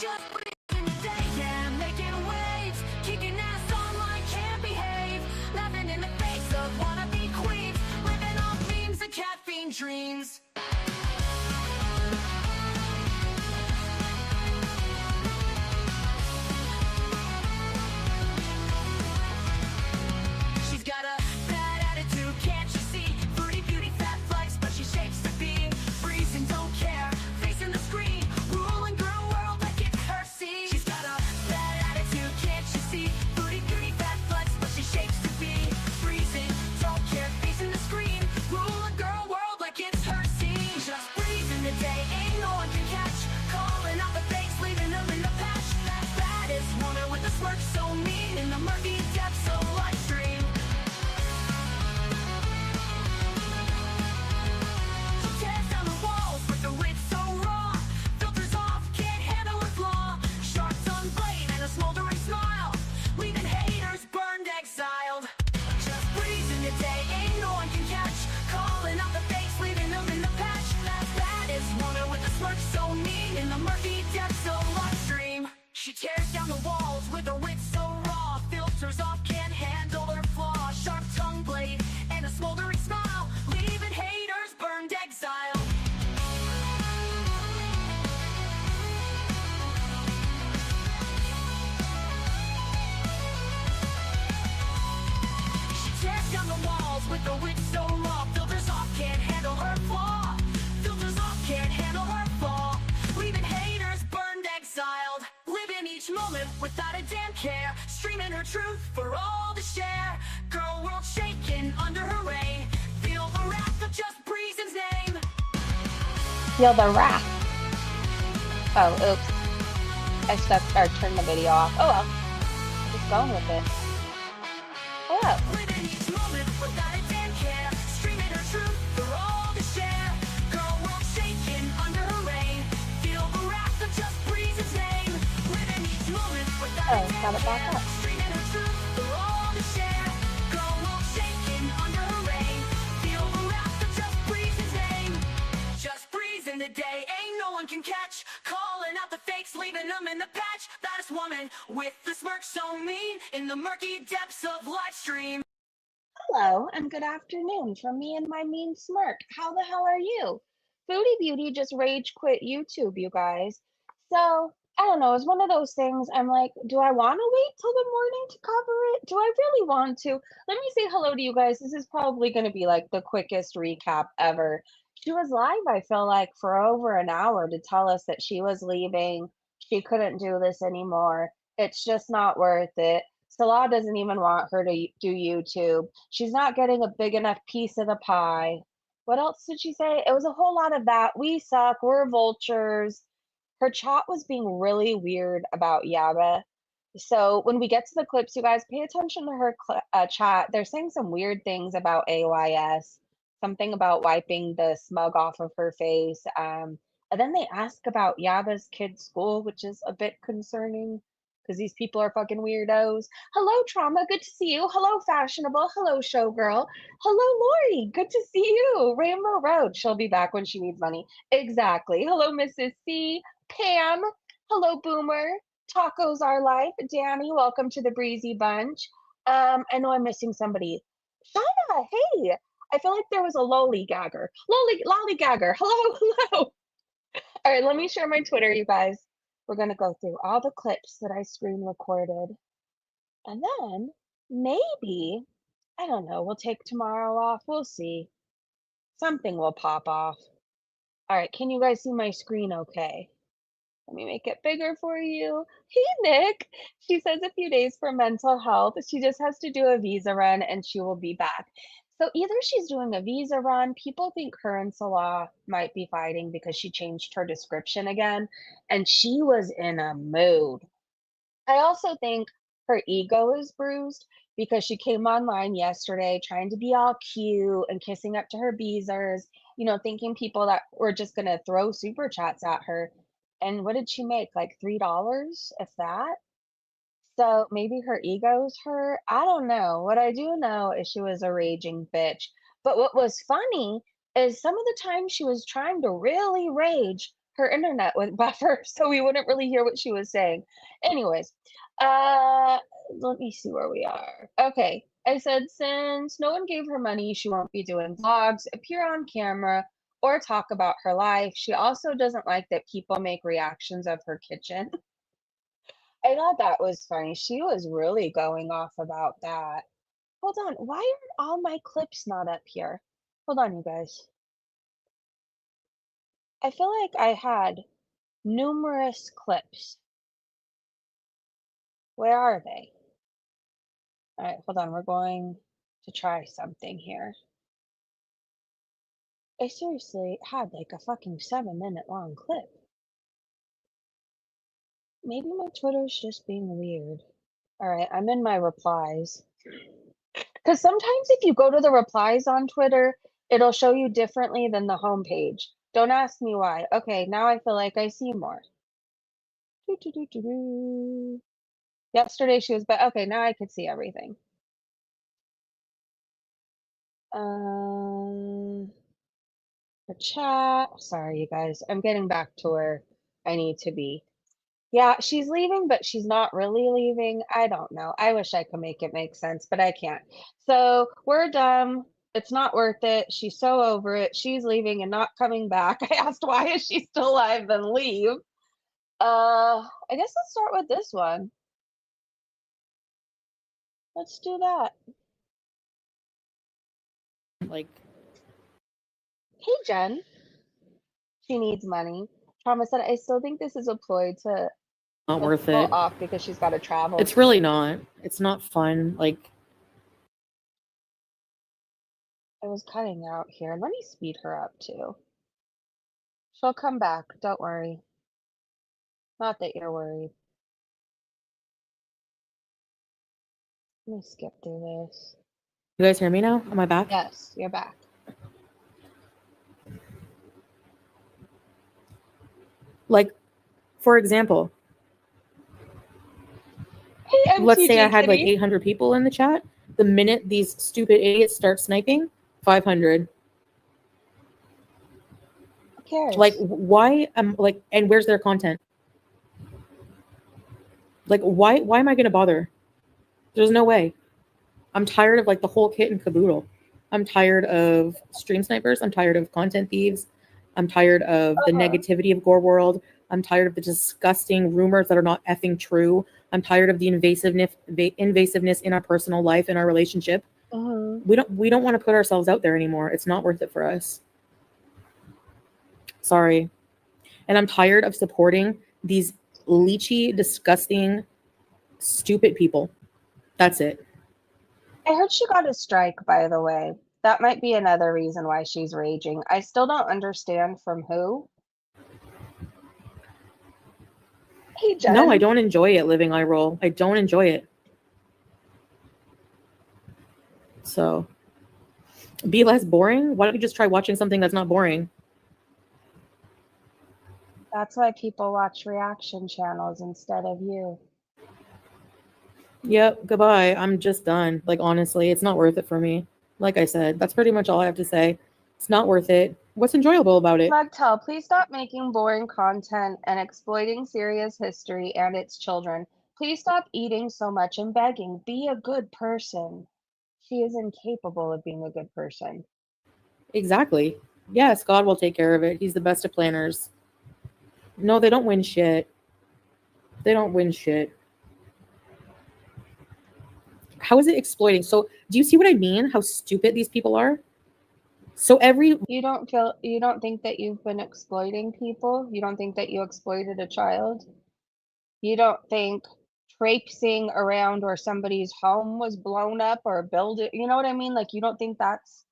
Just breathing the day, yeah, making waves, kicking ass online, can't behave, laughing in the face of wannabe queens, living off memes and caffeine dreams. She's got a bad attitude, can't you see? Foodie Beauty, fat flex, but she shapes to be freezing, don't care, facing the screen, ruling girl world like it's her scene. She's got a bad attitude, can't you see? Foodie Beauty, fat flex, but she shapes to be freezing, don't care, facing the screen, ruling girl world like it's her scene. Just breathing the day, ain't no one can catch, calling out the fakes, leaving them in the patch. That baddest woman with a smirk so mean in the murky depths of live stream. She tears down the walls with the wit so raw, filters off, can't handle her flaw, sharp tongue blade and a smoldering smile, leaving haters burned, exiled. Just breezing the day, ain't no one can catch, calling out the fakes, leaving them in the patch. That baddest woman with a smirk so mean in the murky depths of live stream. She tears down the walls with her wit so raw, filters off, can't handle her flaw, sharp tongue blade and a smoldering smile, leaving haters burned, exiled. She tears down the walls with her wit so raw, filters off, can't handle her flaw, filters off, can't handle her flaw, leaving haters burned, exiled. Living each moment without a damn care, streaming her truth for all to share. Girl world shaking under her reign, feel the wrath of just Breezen's name. Feel the wrath. Oh, oops. I stuck or turned the video off. Oh well. Just going with it. Hello. Living each moment without a damn care, streaming her truth for all to share. Girl world shaking under her reign, feel the wrath of just Breezen's name. Living each moment without Oh, a damn got it back care, up. streaming her truth for all to share. Girl world shaking under her reign, feel the wrath of just Breezen's name. Just breezing the day, ain't no one can catch, calling out the fakes, leaving them in the patch. Baddest woman with the smirk so mean in the murky depths of live stream. Hello and good afternoon from me and my mean smirk. How the hell are you? Foodie Beauty just rage quit YouTube, you guys. So, I don't know, it's one of those things. I'm like, do I want to wait till the morning to cover it? Do I really want to? Let me say hello to you guys. This is probably going to be like the quickest recap ever. She was live, I feel like, for over an hour to tell us that she was leaving. She couldn't do this anymore. It's just not worth it. Salah doesn't even want her to do YouTube. She's not getting a big enough piece of the pie. What else did she say? It was a whole lot of that. We suck. We're vultures. Her chat was being really weird about Yaba. So when we get to the clips, you guys pay attention to her chat. They're saying some weird things about AYS, something about wiping the smug off of her face. And then they ask about Yaba's kid's school, which is a bit concerning because these people are fucking weirdos. Hello, Trauma. Good to see you. Hello, Fashionable. Hello, Showgirl. Hello, Lori. Good to see you. Rainbow Road. She'll be back when she needs money. Exactly. Hello, Mrs. C. Pam. Hello, Boomer. Tacos are life. Danny, welcome to the Breezy Bunch. I know I'm missing somebody. Shauna, hey. I feel like there was a lollygagger. Lollygagger. Hello, hello. All right, let me share my Twitter, you guys. We're going to go through all the clips that I screen recorded. And then maybe, I don't know, we'll take tomorrow off. We'll see. Something will pop off. All right, can you guys see my screen okay? Let me make it bigger for you. Hey, Nick. She says a few days for mental health. She just has to do a visa run and she will be back. So either she's doing a visa run, people think her and Salah might be fighting because she changed her description again, and she was in a mood. I also think her ego is bruised because she came online yesterday trying to be all cute and kissing up to her beezers, you know, thinking people that were just going to throw super chats at her. And what did she make? Like $3, if that? So maybe her ego's hurt. I don't know. What I do know is she was a raging bitch. But what was funny is some of the time she was trying to really rage, her internet would buffer, so we wouldn't really hear what she was saying. Anyways, let me see where we are. Okay, I said since no one gave her money, she won't be doing vlogs, appear on camera, or talk about her life. She also doesn't like that people make reactions of her kitchen. I thought that was funny. She was really going off about that. Hold on, why are all my clips not up here? Hold on, you guys. I feel like I had numerous clips. Where are they? All right, hold on. We're going to try something here. I seriously had like a fucking 7-minute long clip. Maybe my Twitter's just being weird. All right, I'm in my replies. Because sometimes if you go to the replies on Twitter, it'll show you differently than the homepage. Don't ask me why. Okay, now I feel like I see more. Doo-doo-doo-doo-doo. Yesterday she was, but okay, now I could see everything. The chat. Sorry, you guys. I'm getting back to where I need to be. Yeah, she's leaving, but she's not really leaving. I don't know. I wish I could make it make sense, but I can't. So we're done. It's not worth it. She's so over it. She's leaving and not coming back. I asked why is she still alive, then leave. I guess let's start with this one. Let's do that. Like, Hey, Jen. She needs money. Trauma said, I still think this is a ploy to not worth go it. off because she's got to travel. It's really not. It's not fun. Like, I was cutting out here. Let me speed her up too. She'll come back. Don't worry. Not that you're worried. Let me skip through this. you guys hear me now? Am I back? Yes, you're back. Like, for example, Hey, let's say I had like Kitty. 800 people in the chat. The minute these stupid idiots start sniping, 500. Who cares? Like, why? Like, and where's their content? Like, why am I gonna bother? There's no way. I'm tired of like the whole kit and caboodle. I'm tired of stream snipers. I'm tired of content thieves. I'm tired of the negativity of Gore World. I'm tired of the disgusting rumors that are not effing true. I'm tired of the invasiveness in our personal life, in our relationship. We don't want to put ourselves out there anymore. It's not worth it for us. Sorry. And I'm tired of supporting these leechy, disgusting, stupid people. That's it. I heard she got a strike, by the way. That might be another reason why she's raging. I still don't understand from who. Hey, Jen. No, I don't enjoy it, living eye roll. I don't enjoy it. So, be less boring? Why don't you just try watching something that's not boring? That's why people watch reaction channels instead of you. Yep, goodbye. I'm just done. Like, honestly, it's not worth it for me. Like I said, that's pretty much all I have to say. It's not worth it. What's enjoyable about it? Chantal, please stop making boring content and exploiting Syria's history and its children. Please stop eating so much and begging. Be a good person. She is incapable of being a good person. Exactly. Yes, God will take care of it. He's the best of planners. No, they don't win shit. They don't win shit. How is it exploiting? So, do you see what I mean? How stupid these people are? So you don't think that you've been exploiting people? You don't think that you exploited a child? You don't think traipsing around where somebody's home was blown up or build it, you know what I mean? Like, you don't think that's,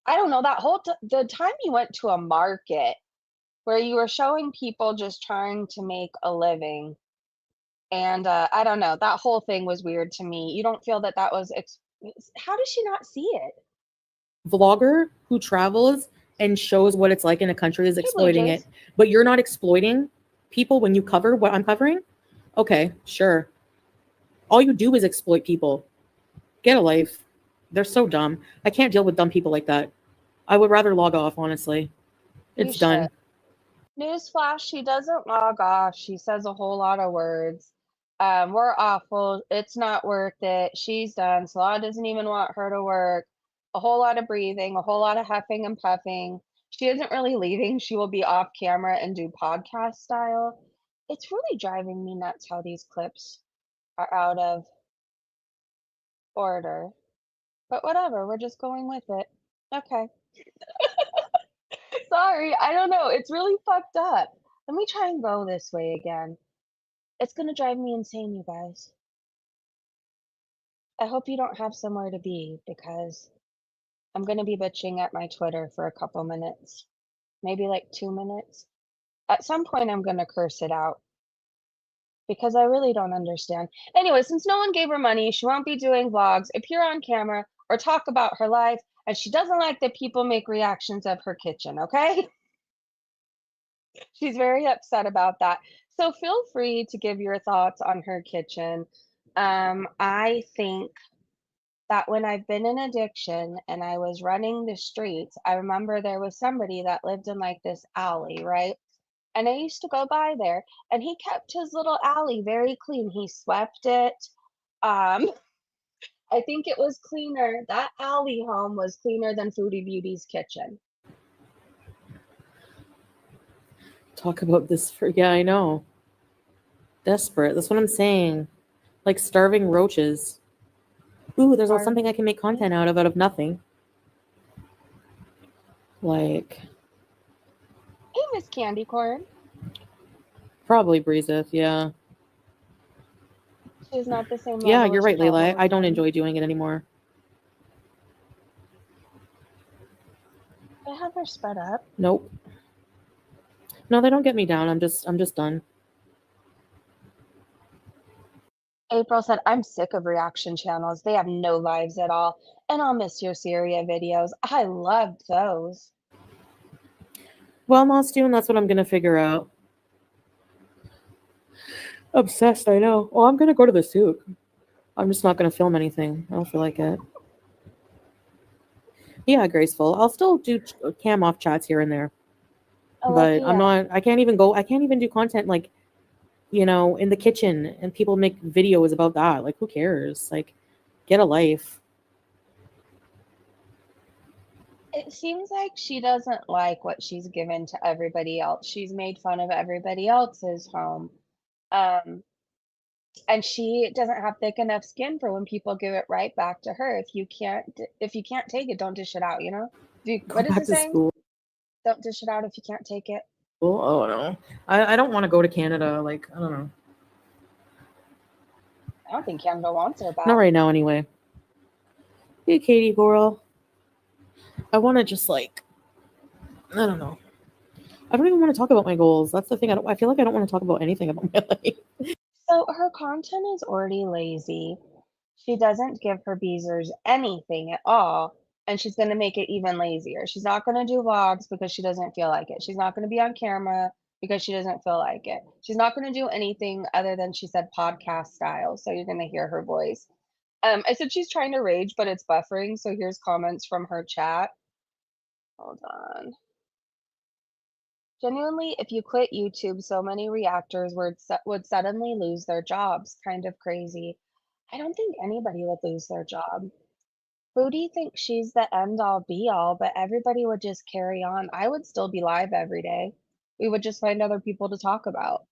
I don't know, that whole the time you went to a market where you were showing people just trying to make a living, and I don't know, that whole thing was weird to me. You don't feel that that was how does she not see it? vlogger who travels and shows what it's like in a country is exploiting it, but you're not exploiting people when you cover what I'm covering? Okay, sure. All you do is exploit people. Get a life. They're so dumb. I can't deal with dumb people like that. I would rather log off, honestly. It's done. Newsflash, she doesn't log off. She says a whole lot of words. We're awful. It's not worth it. She's done. Salah doesn't even want her to work. A whole lot of breathing, a whole lot of huffing and puffing. She isn't really leaving. She will be off camera and do podcast style. It's really driving me nuts how these clips are out of order. But whatever, we're just going with it. Okay. Sorry, I don't know. It's really fucked up. Let me try and go this way again. It's gonna drive me insane, you guys. I hope you don't have somewhere to be because I'm gonna be bitching at my Twitter for a couple minutes, maybe like 2 minutes. At some point, I'm gonna curse it out because I really don't understand. Anyway, since no one gave her money, she won't be doing vlogs, appear on camera, or talk about her life, and she doesn't like that people make reactions of her kitchen, okay? She's very upset about that. So feel free to give your thoughts on her kitchen. I think that when I've been in addiction and I was running the streets, I remember there was somebody that lived in like this alley, right? And I used to go by there and he kept his little alley very clean. He swept it. Um, I think it was cleaner. That alley home was cleaner than Foodie Beauty's kitchen. Talk about this for, yeah, I know. Desperate. That's what I'm saying. Like starving roaches. Ooh, there's also something I can make content out of nothing. Like, Hey, Miss Candy Corn. probably Breezeth, yeah. She's not the same Yeah, level you're as right, Layla. Paula I don't Lynn. enjoy doing it anymore. I have her sped up. Nope. No, they don't get me down. I'm just done. April said, I'm sick of reaction channels. They have no lives at all. And I'll miss your Syria videos. I loved those. Well, Mostoon, that's what I'm gonna figure out. Obsessed, I know. Oh, I'm gonna go to the souk. I'm just not gonna film anything. I don't feel like it. Yeah, graceful. I'll still do cam off chats here and there, but I'm not. I can't even go. I can't even do content like, in the kitchen and people make videos about that. Like, who cares? Like, get a life. It seems like she doesn't like what she's given to everybody else. She's made fun of everybody else's home. And she doesn't have thick enough skin for when people give it right back to her. If you can't take it, don't dish it out, you know? Go What is back the to saying? school. Don't dish it out if you can't take it. Oh no. I don't want to go to Canada. Like, I don't know. I don't think Canada wants her back. Not right now, anyway. Hey, Katie girl. I want to just like, I don't know. I don't even want to talk about my goals. That's the thing. I feel like I don't want to talk about anything about my life. So her content is already lazy. She doesn't give her beezers anything at all, and she's going to make it even lazier. She's not going to do vlogs because she doesn't feel like it. She's not going to be on camera because she doesn't feel like it. She's not going to do anything other than she said podcast style, so you're going to hear her voice. I said she's trying to rage, but it's buffering, so here's comments from her chat. Hold on. Genuinely, if you quit YouTube, so many reactors would suddenly lose their jobs. Kind of crazy. I don't think anybody would lose their job. Foodie thinks she's the end all be all, but everybody would just carry on. I would still be live every day. We would just find other people to talk about.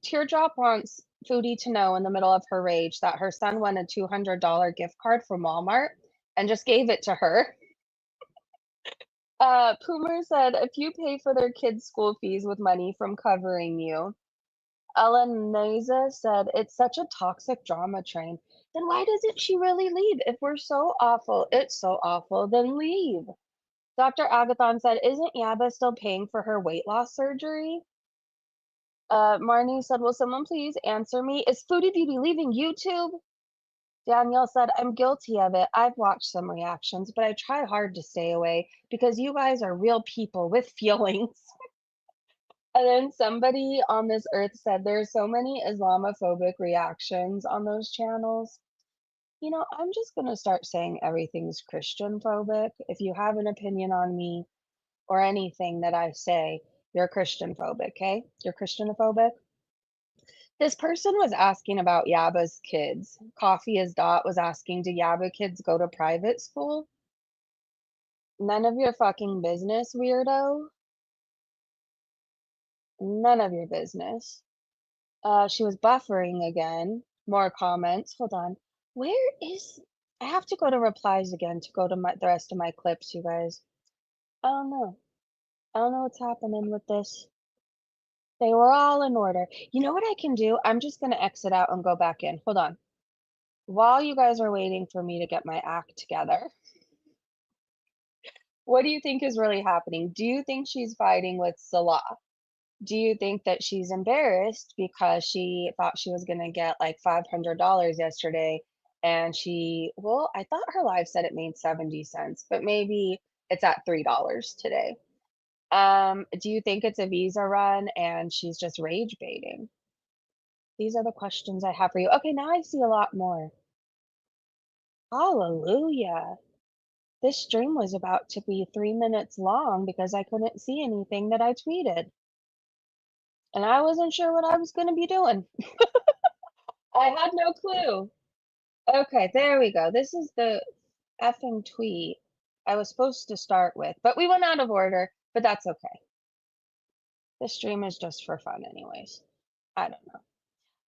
Teardrop wants Foodie to know in the middle of her rage that her son won a $200 gift card from Walmart and just gave it to her. Poomer said, if you pay for their kids' school fees with money from covering you. Ellen Neza said, it's such a toxic drama train. Then why doesn't she really leave? If we're so awful, it's so awful, then leave. Dr. Agathon said, isn't Yaba still paying for her weight loss surgery? Marnie said, will someone please answer me? Is Foodie Beauty leaving YouTube? Danielle said, I'm guilty of it. I've watched some reactions, but I try hard to stay away because you guys are real people with feelings. And then somebody on this earth said there's so many Islamophobic reactions on those channels. I'm just going to start saying everything's Christian phobic. If you have an opinion on me or anything that I say, You're Christian phobic, okay? You're Christianophobic. This person was asking about Yaba's kids. Coffee as Dot was asking, do Yaba kids go to private school? None of your fucking business, weirdo. None of your business. She was buffering again. More comments. Hold on. Where is... I have to go to replies again to go to the rest of my clips, you guys. I don't know. I don't know what's happening with this. They were all in order. You know what I can do? I'm just going to exit out and go back in. Hold on. While you guys are waiting for me to get my act together, what do you think is really happening? Do you think she's fighting with Salah? Do you think that she's embarrassed because she thought she was going to get like $500 yesterday and well, I thought her live said it made 70 cents, but maybe it's at $3 today. Do you think it's a visa run and she's just rage baiting? These are the questions I have for you. Okay, now I see a lot more. Hallelujah. This stream was about to be 3 minutes long because I couldn't see anything that I tweeted. And I wasn't sure what I was going to be doing. I had no clue. Okay, there we go. This is the effing tweet I was supposed to start with, but we went out of order, but that's okay. This stream is just for fun anyways. I don't know.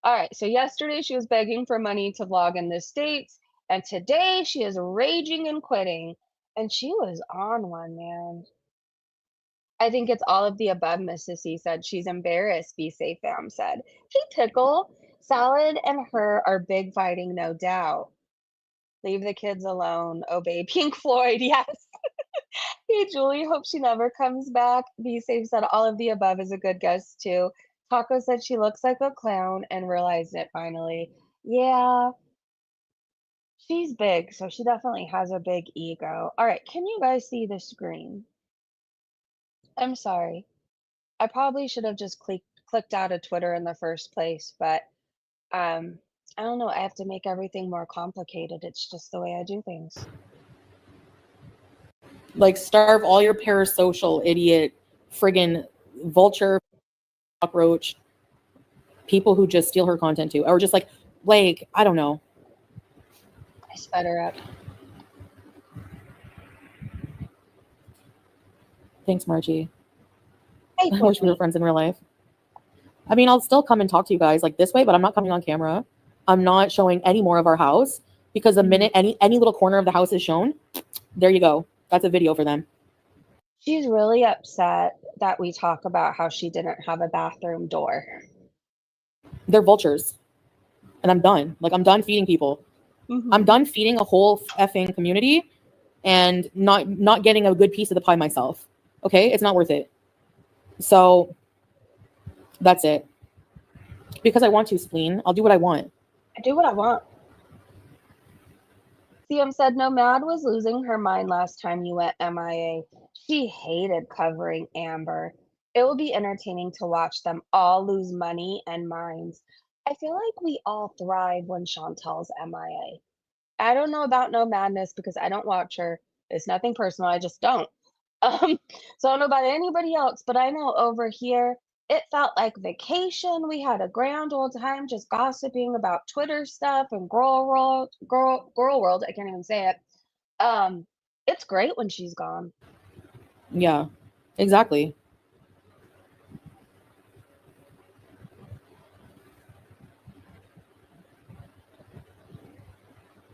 All right, so yesterday she was begging for money to vlog in the States, and today she is raging and quitting. And she was on one, man. I think it's all of the above, Miss Sissy said. She's embarrassed, Be Safe Fam said. Hey, Tickle. Salad and her are big fighting, no doubt. Leave the kids alone. Obey Pink Floyd, yes. Hey, Julie, hope she never comes back. Be Safe said all of the above is a good guess, too. Taco said she looks like a clown and realized it finally. Yeah, she's big, so she definitely has a big ego. All right, can you guys see the screen? I'm sorry. I probably should have just clicked out of Twitter in the first place, but I don't know. I have to make everything more complicated. It's just the way I do things. Like, starve all your parasocial idiot, friggin' vulture, cockroach, people who just steal her content too, or just like, I don't know. I sped her up. Thanks, Margie. Hey, I wish we were friends in real life. I mean, I'll still come and talk to you guys like this way, but I'm not coming on camera. I'm not showing any more of our house because the minute any little corner of the house is shown, there you go. That's a video for them. She's really upset that we talk about how she didn't have a bathroom door. They're vultures. And I'm done. Like, I'm done feeding people. I'm done feeding a whole effing community and not getting a good piece of the pie myself. Okay? It's not worth it. So that's it. Because I want to, spleen. I'll do what I want. I do what I want. CM said Nomad was losing her mind last time you went MIA. She hated covering Amber. It will be entertaining to watch them all lose money and minds. I feel like we all thrive when Chantal's MIA. I don't know about No Madness because I don't watch her. It's nothing personal. I just don't. So I don't know about anybody else, but I know over here it felt like vacation. We had a grand old time just gossiping about Twitter stuff and girl world. I can't even say it. It's great when she's gone. Yeah, exactly.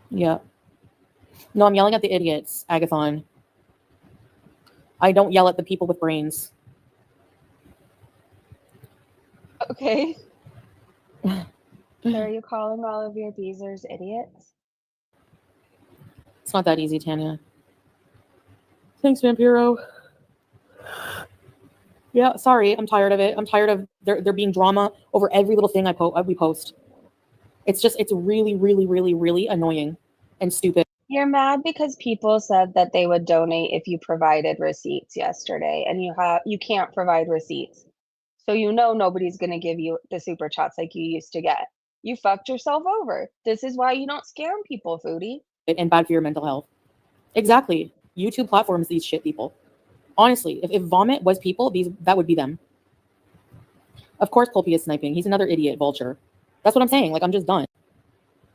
Yeah. No, I'm yelling at the idiots, Agathon. I don't yell at the people with brains. Okay. So are you calling all of your Beezers idiots? It's not that easy, Tanya. Thanks, Vampiro. Yeah, sorry. I'm tired of it. I'm tired of there being drama over every little thing we post. It's really, really, really, really annoying and stupid. You're mad because people said that they would donate if you provided receipts yesterday, and you can't provide receipts. So you know nobody's going to give you the super chats like you used to get. You fucked yourself over. This is why you don't scam people, Foodie. And bad for your mental health. Exactly. YouTube platforms these shit people. Honestly, if vomit was people, that would be them. Of course, Pulpy is sniping. He's another idiot vulture. That's what I'm saying. Like, I'm just done.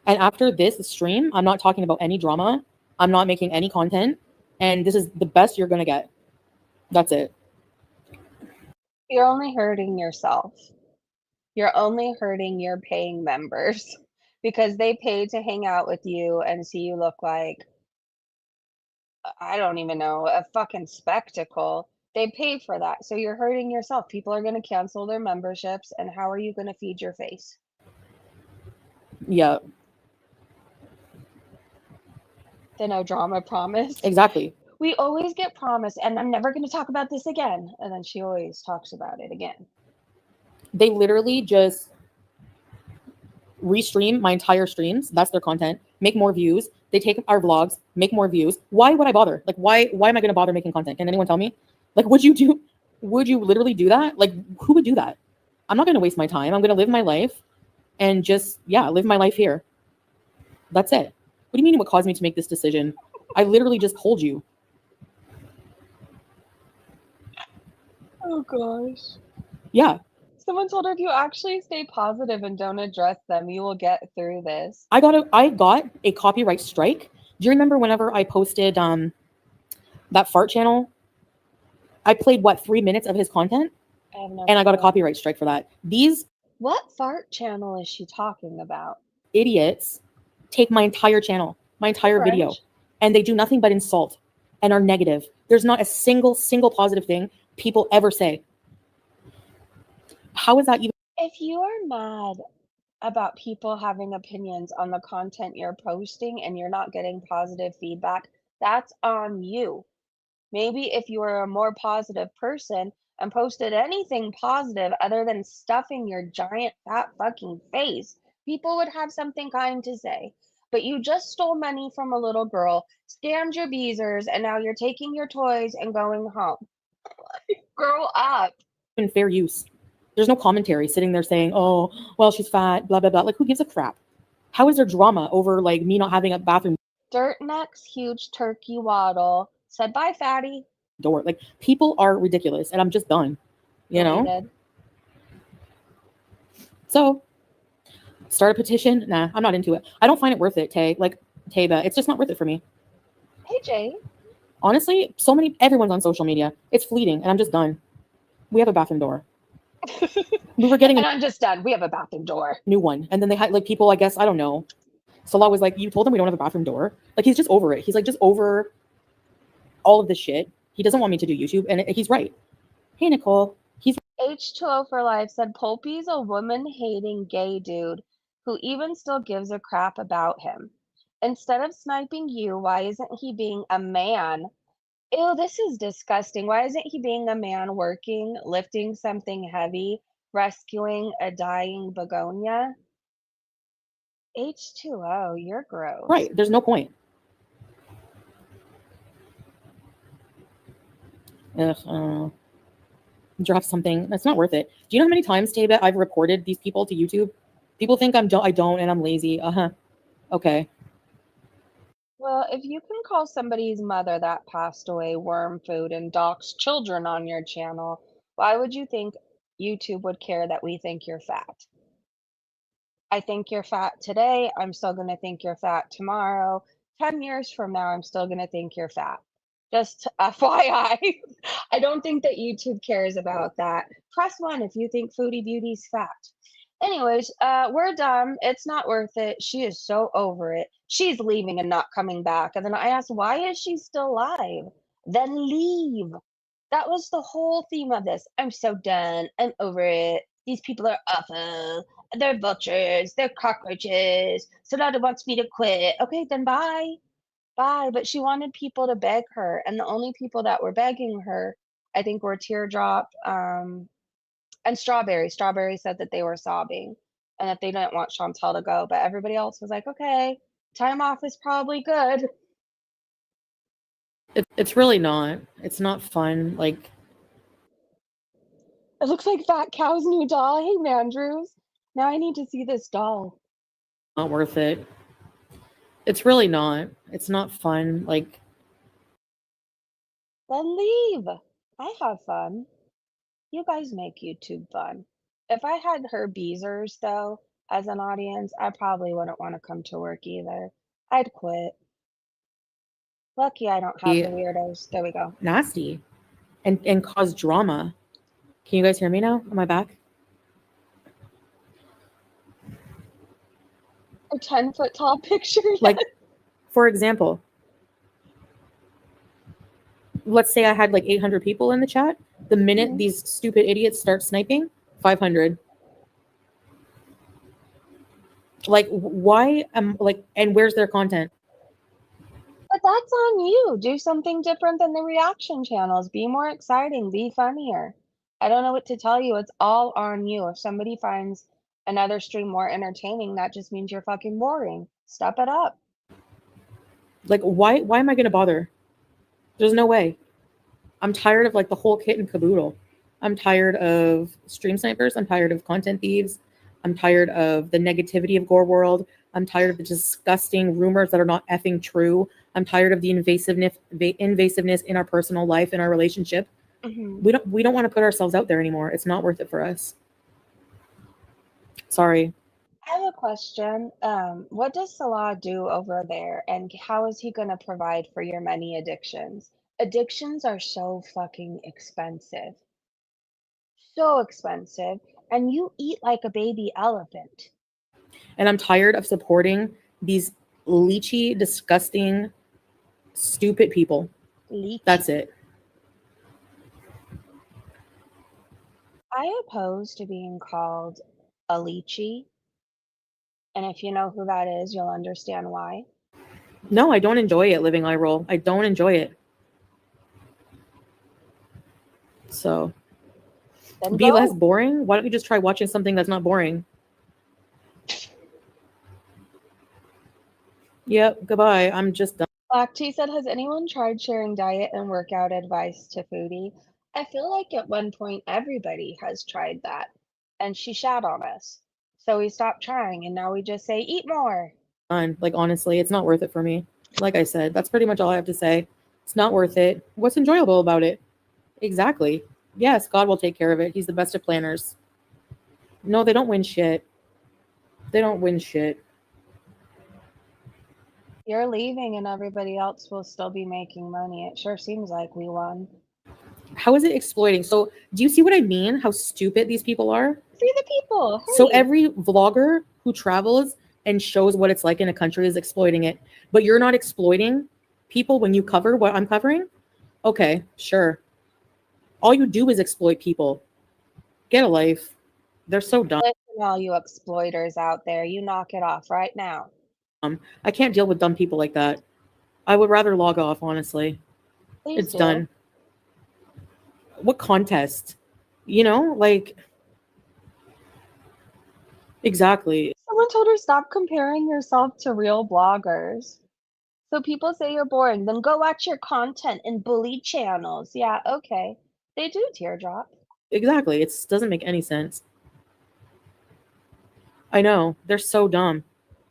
And after this stream, I'm not talking about any drama. I'm not making any content. And this is the best you're going to get. That's it. You're only hurting yourself. You're only hurting your paying members because they pay to hang out with you and see you look like, I don't even know, a fucking spectacle. They pay for that. So you're hurting yourself. People are going to cancel their memberships. And how are you going to feed your face? Yeah, The no drama promise. exactly. We always get promised, and I'm never going to talk about this again. And then she always talks about it again. They literally just restream my entire streams. That's their content. Make more views. They take our vlogs, make more views. Why would I bother? Like, why am I going to bother making content? Can anyone tell me? Like, would you literally do that? Like, who would do that? I'm not going to waste my time. I'm going to live my life and just, yeah, live my life here. That's it. What do you mean what caused me to make this decision? I literally just told you. Oh, gosh. Yeah. Someone told her if you actually stay positive and don't address them, you will get through this. I got a copyright strike. Do you remember whenever I posted that fart channel? I played 3 minutes of his content, I have no and I got a clue. copyright strike for that. These What fart channel is she talking about? idiots take my entire channel, my entire video, French? and they do nothing but insult and are negative. There's not a single positive thing people ever say. How is that even? If you are mad about people having opinions on the content you're posting and you're not getting positive feedback, that's on you. Maybe if you were a more positive person and posted anything positive other than stuffing your giant fat fucking face, people would have something kind to say. But you just stole money from a little girl, scammed your beezers, and now you're taking your toys and going home. Grow up. In fair use? There's no commentary sitting there saying, oh, well, she's fat, blah, blah, blah. Like, who gives a crap? How is there drama over, like, me not having a bathroom Dirt neck's huge turkey waddle said, bye, fatty. door? Like, people are ridiculous, and I'm just done, you know? Deleted. So, start a petition? Nah, I'm not into it. I don't find it worth it, Tay. Like, Tayba, it's just not worth it for me. Hey, Jay. Honestly, everyone's on social media. It's fleeting, and I'm just done. We have a bathroom door. We were getting And I'm just done. We have a bathroom door. new one. And then they had like people, I guess, I don't know. Salah was like, you told them we don't have a bathroom door. Like, he's just over it. He's like, just over all of this shit. He doesn't want me to do YouTube. And he's right. Hey, Nicole. He's H2O for Life said Pulpy's a woman-hating gay dude who even still gives a crap about him. Instead of sniping you, why isn't he being a man? Ew, this is disgusting. Why isn't he being a man working, lifting something heavy, rescuing a dying begonia? H2O, you're gross. right. There's no point. Ugh, drop something. That's not worth it. Do you know how many times, Tayba, I've reported these people to YouTube? People think I don't, and I'm lazy. Okay. Well, if you can call somebody's mother that passed away worm food and dox children on your channel, why would you think YouTube would care that we think you're fat? I think you're fat today. I'm still going to think you're fat tomorrow. 10 years from now, I'm still going to think you're fat. Just FYI. I don't think that YouTube cares about that. Press 1 if you think Foodie Beauty's fat. Anyways, we're done. It's not worth it. She is so over it. She's leaving and not coming back. And then I asked, why is she still alive? Then leave. That was the whole theme of this. I'm so done. I'm over it. These people are awful. They're vultures. They're cockroaches. Sonata wants me to quit. Okay, then bye. Bye. But she wanted people to beg her. And the only people that were begging her, I think, were Teardrop, and Strawberry. Strawberry said that they were sobbing and that they didn't want Chantal to go. But everybody else was like, okay, time off is probably good. It's really not. It's not fun. Like, It looks like Fat Cow's new doll. Hey, Mandrews. Now I need to see this doll. not worth it. It's really not. It's not fun. Like, Then leave. I have fun. You guys make YouTube fun. If I had her Beezers, though, as an audience, I probably wouldn't want to come to work either. I'd quit. Lucky I don't have Be the weirdos. There we go. nasty and cause drama. Can you guys hear me now? Am I back? A 10-foot tall picture. Like, for example, let's say I had like 800 people in the chat. The minute Mhm. these stupid idiots start sniping, 500. Like, why am like, and where's their content? But that's on you. Do something different than the reaction channels. Be more exciting. Be funnier. I don't know what to tell you. It's all on you. If somebody finds another stream more entertaining, that just means you're fucking boring. Step it up. Like, why am I gonna bother? There's no way. I'm tired of like the whole kit and caboodle. I'm tired of stream snipers. I'm tired of content thieves. I'm tired of the negativity of Gore World. I'm tired of the disgusting rumors that are not effing true. I'm tired of the invasiveness in our personal life, in our relationship. Mhm. We don't want to put ourselves out there anymore. It's not worth it for us. Sorry. I have a question. What does Salah do over there, and how is he going to provide for your money addictions? Addictions are so fucking expensive. So expensive. And you eat like a baby elephant. And I'm tired of supporting these leechy, disgusting, stupid people. Leech. That's it. I oppose to being called a lychee, and if you know who that is, you'll understand why. No, I don't enjoy it living eye roll. I don't enjoy it. So Then be less go. boring. Why don't you just try watching something that's not boring? Yep, goodbye. I'm just done. Black Tea said, has anyone tried sharing diet and workout advice to Foodie? I feel like at one point everybody has tried that, and she shat on us. So we stopped trying, and now we just say, eat more. Like, honestly, it's not worth it for me. Like I said, that's pretty much all I have to say. It's not worth it. What's enjoyable about it? Exactly. Yes, God will take care of it. He's the best of planners. No, they don't win shit. They don't win shit. You're leaving, and everybody else will still be making money. It sure seems like we won. How is it exploiting? So, do you see what I mean? How stupid these people are? Free the people. So, Hurry. every vlogger who travels and shows what it's like in a country is exploiting it. But you're not exploiting people when you cover what I'm covering? Okay, sure. All you do is exploit people. Get a life. They're so dumb. Listen, all you exploiters out there, you knock it off right now. I can't deal with dumb people like that. I would rather log off, honestly. Please It's do. done. What contest? You know, like, exactly. Someone told her stop comparing yourself to real bloggers. So people say you're boring, then go watch your content in bully channels. Yeah, okay. They do teardrop. Exactly. It doesn't make any sense. I know. They're so dumb.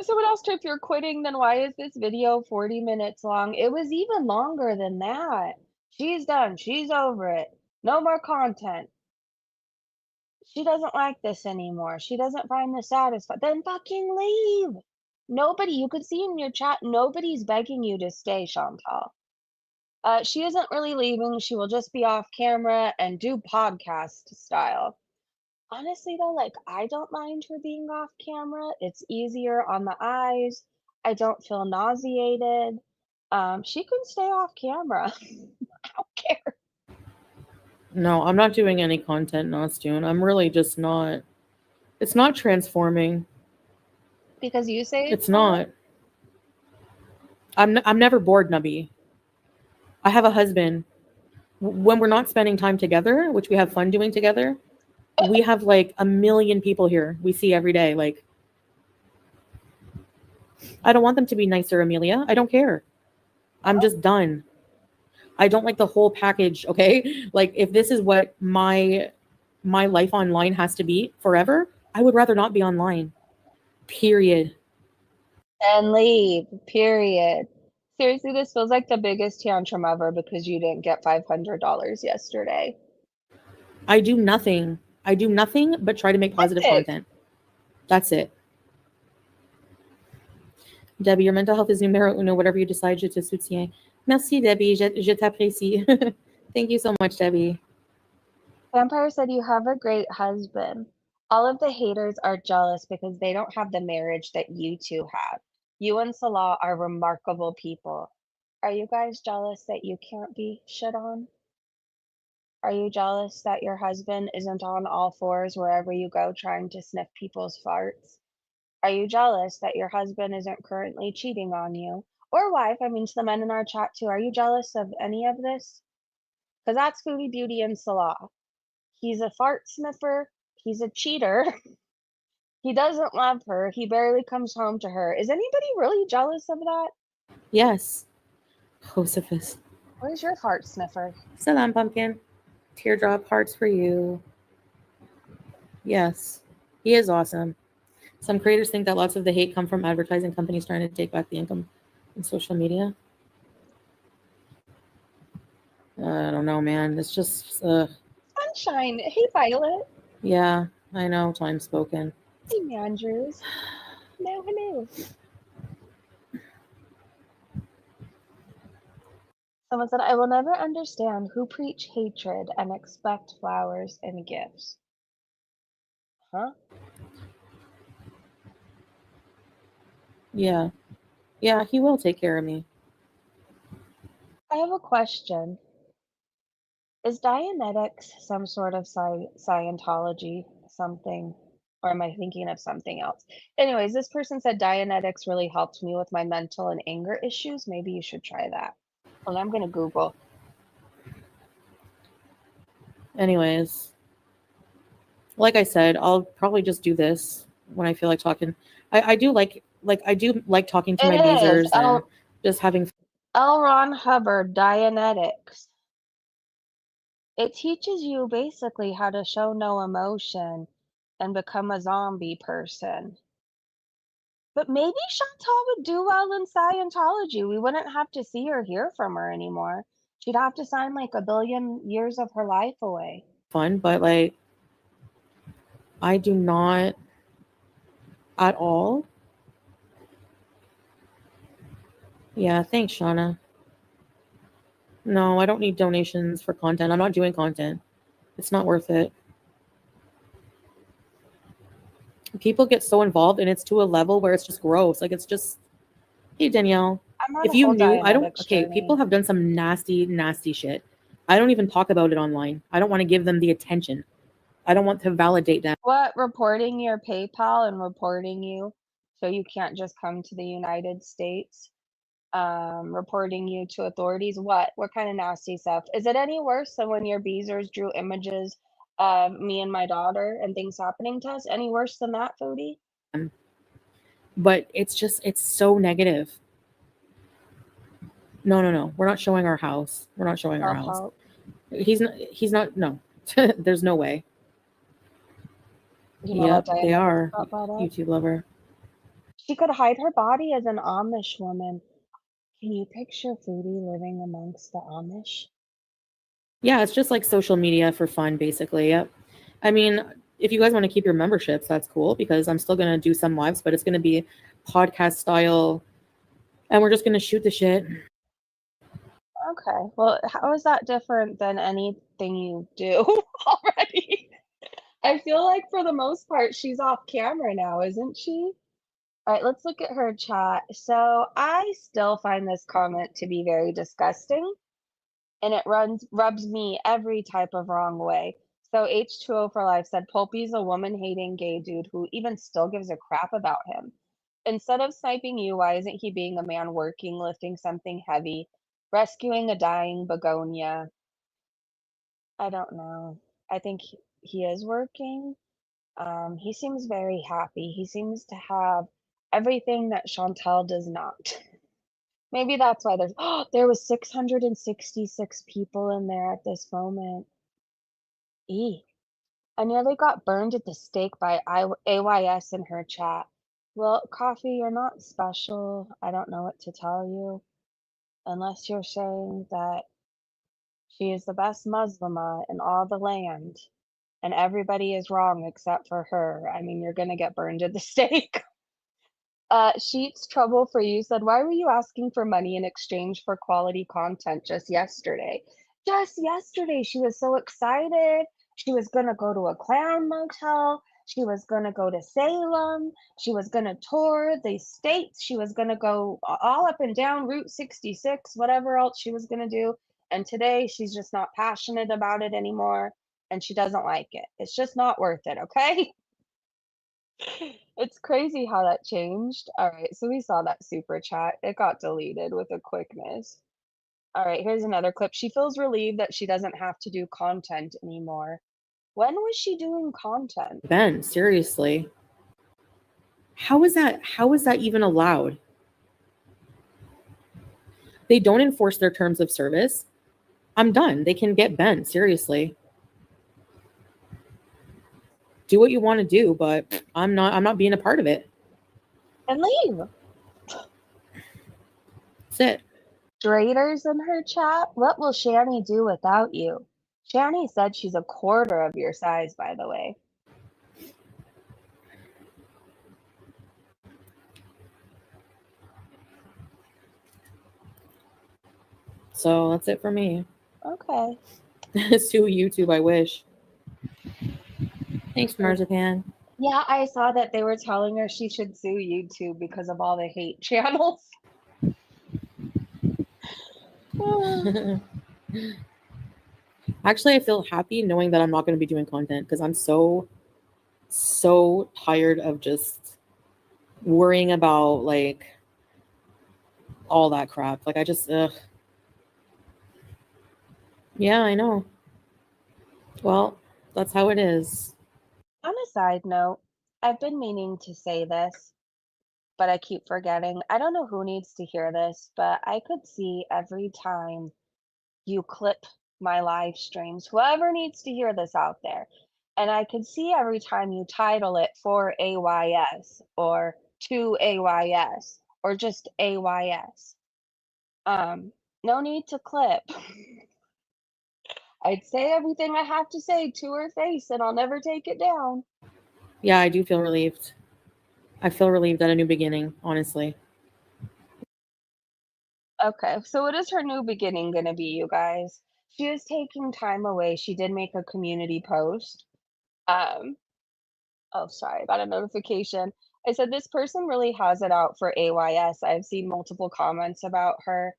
Someone asked her if you're quitting, then why is this video 40 minutes long? It was even longer than that. She's done. She's over it. No more content. She doesn't like this anymore. She doesn't find this satisfying. Then fucking leave. Nobody, you could see in your chat, nobody's begging you to stay, Chantal. She isn't really leaving. She will just be off camera and do podcast style. Honestly, though, like, I don't mind her being off camera. It's easier on the eyes. I don't feel nauseated. She can stay off camera. I don't care. No, I'm not doing any content, Nostune. I'm really just not. It's not transforming. Because you say It's not. I'm never bored, Nubby. I have a husband. When we're not spending time together, which we have fun doing together, we have like a million people here we see every day. Like, I don't want them to be nicer, Amelia. I don't care. I'm just done. I don't like the whole package, okay? Like, if this is what my life online has to be forever, I would rather not be online. Period. And leave, period. Seriously, this feels like the biggest tantrum ever because you didn't get $500 yesterday. I do nothing. I do nothing but try to make positive Hey, content. That's it. Debbie, your mental health is numéro uno. Whatever you decide, je te soutiens. Merci, Debbie. Je t'apprécie. Thank you so much, Debbie. Vampire said you have a great husband. All of the haters are jealous because they don't have the marriage that you two have. You and Salah are remarkable people. Are you guys jealous that you can't be shit on? Are you jealous that your husband isn't on all fours wherever you go trying to sniff people's farts? Are you jealous that your husband isn't currently cheating on you? Or wife, I mean, to the men in our chat too, are you jealous of any of this? Because that's Foodie Beauty and Salah. He's a fart sniffer, he's a cheater, he doesn't love her, he barely comes home to her. Is anybody really jealous of that? Yes. Josephus. Where's your fart sniffer? Salam, pumpkin. Teardrop hearts for you. Yes. He is awesome. Some creators think that lots of the hate come from advertising companies trying to take back the income in social media. I don't know, man. It's just, Sunshine. Hey, Violet. yeah, I know. Time spoken. Hey, Andrews. Hello, hello. Someone said, I will never understand who preach hatred and expect flowers and gifts. Huh? Yeah. Yeah, he will take care of me. I have a question. Is Dianetics some sort of Scientology something? Or am I thinking of something else? Anyways, this person said Dianetics really helped me with my mental and anger issues. Maybe you should try that. Well, I'm going to Google. Anyways, like I said, I'll probably just do this when I feel like talking. I do like I do like talking to my It is beezers and just having. L. Ron Hubbard, Dianetics. It teaches you basically how to show no emotion and become a zombie person. But maybe Chantal would do well in Scientology. We wouldn't have to see or hear from her anymore. She'd have to sign like a billion years of her life away. Fun, but like I do not at all. Yeah, thanks, Shauna. No, I don't need donations for content. I'm not doing content. It's not worth it. People get so involved and it's to a level where it's just gross. Like it's just, hey Danielle, I'm on if a you whole knew, I don't, Dianetics okay, journey. people have done some nasty, nasty shit. I don't even talk about it online. I don't want to give them the attention. I don't want to validate them. What, reporting your PayPal and reporting you so you can't just come to the United States? Reporting you to authorities? What kind of nasty stuff? Is it any worse than when your beezers drew images of me and my daughter and things happening to us? Any worse than that, Foodie? But it's just, it's so negative. No. We're not showing our house. We're not showing our house. Self-help. He's not, no. There's no way. You know Yep, what they Dianetics are. got brought up? YouTube lover. She could hide her body as an Amish woman. Can you picture Foodie living amongst the Amish? Yeah, it's just like social media for fun, basically. Yep. I mean, if you guys want to keep your memberships, that's cool because I'm still going to do some lives, but it's going to be podcast style and we're just going to shoot the shit. Okay. Well, how is that different than anything you do already? I feel like for the most part, she's off camera now, isn't she? All right, let's look at her chat. So I still find this comment to be very disgusting, and it rubs me every type of wrong way. So H2O for Life said, Pulpy's a woman-hating gay dude who even still gives a crap about him. Instead of sniping you, why isn't he being a man working, lifting something heavy, rescuing a dying begonia? I don't know. I think he is working. He seems very happy. He seems to have everything that Chantal does not. Maybe that's why there was 666 people in there at this moment. E. I nearly got burned at the stake by AYS in her chat. Well, Coffee, you're not special. I don't know what to tell you. unless you're saying that she is the best Muslimah in all the land and everybody is wrong except for her. I mean, you're gonna get burned at the stake. Sheets Trouble for You said, "Why were you asking for money in exchange for quality content just yesterday?" Just yesterday, she was so excited. She was gonna go to a clown motel. She was gonna go to Salem. She was gonna tour the states. She was gonna go all up and down Route 66, whatever else she was gonna do. And today, she's just not passionate about it anymore, and she doesn't like it. It's just not worth it, okay? It's crazy how that changed. Alright, so we saw that super chat. It got deleted with a quickness. Alright, here's another clip. She feels relieved that she doesn't have to do content anymore. When was she doing content? Ben, seriously. How is that even allowed? They don't enforce their terms of service. I'm done. They can get bent, seriously. Do what you want to do, but I'm not being a part of it. And leave. That's it. Draters in her chat. What will Shani do without you? Shani said she's a quarter of your size, by the way. So that's it for me. Okay. Sue YouTube, I wish. Thanks, Marzipan. Yeah, I saw that they were telling her she should sue YouTube because of all the hate channels. Actually, I feel happy knowing that I'm not going to be doing content because I'm so tired of just worrying about like all that crap. Like I just yeah, I know. Well, that's how it is. On a side note, I've been meaning to say this, but I keep forgetting. I don't know who needs to hear this, but I could see every time you clip my live streams, whoever needs to hear this out there, and I could see every time you title it for AYS or to AYS or just AYS. No need to clip. I'd say everything I have to say to her face and I'll never take it down. Yeah, I do feel relieved. I feel relieved at a new beginning, honestly. Okay, so what is her new beginning gonna be, you guys? She is taking time away. She did make a community post. Um, oh, sorry, I got a notification. I said, this person really has it out for AYS. I've seen multiple comments about her.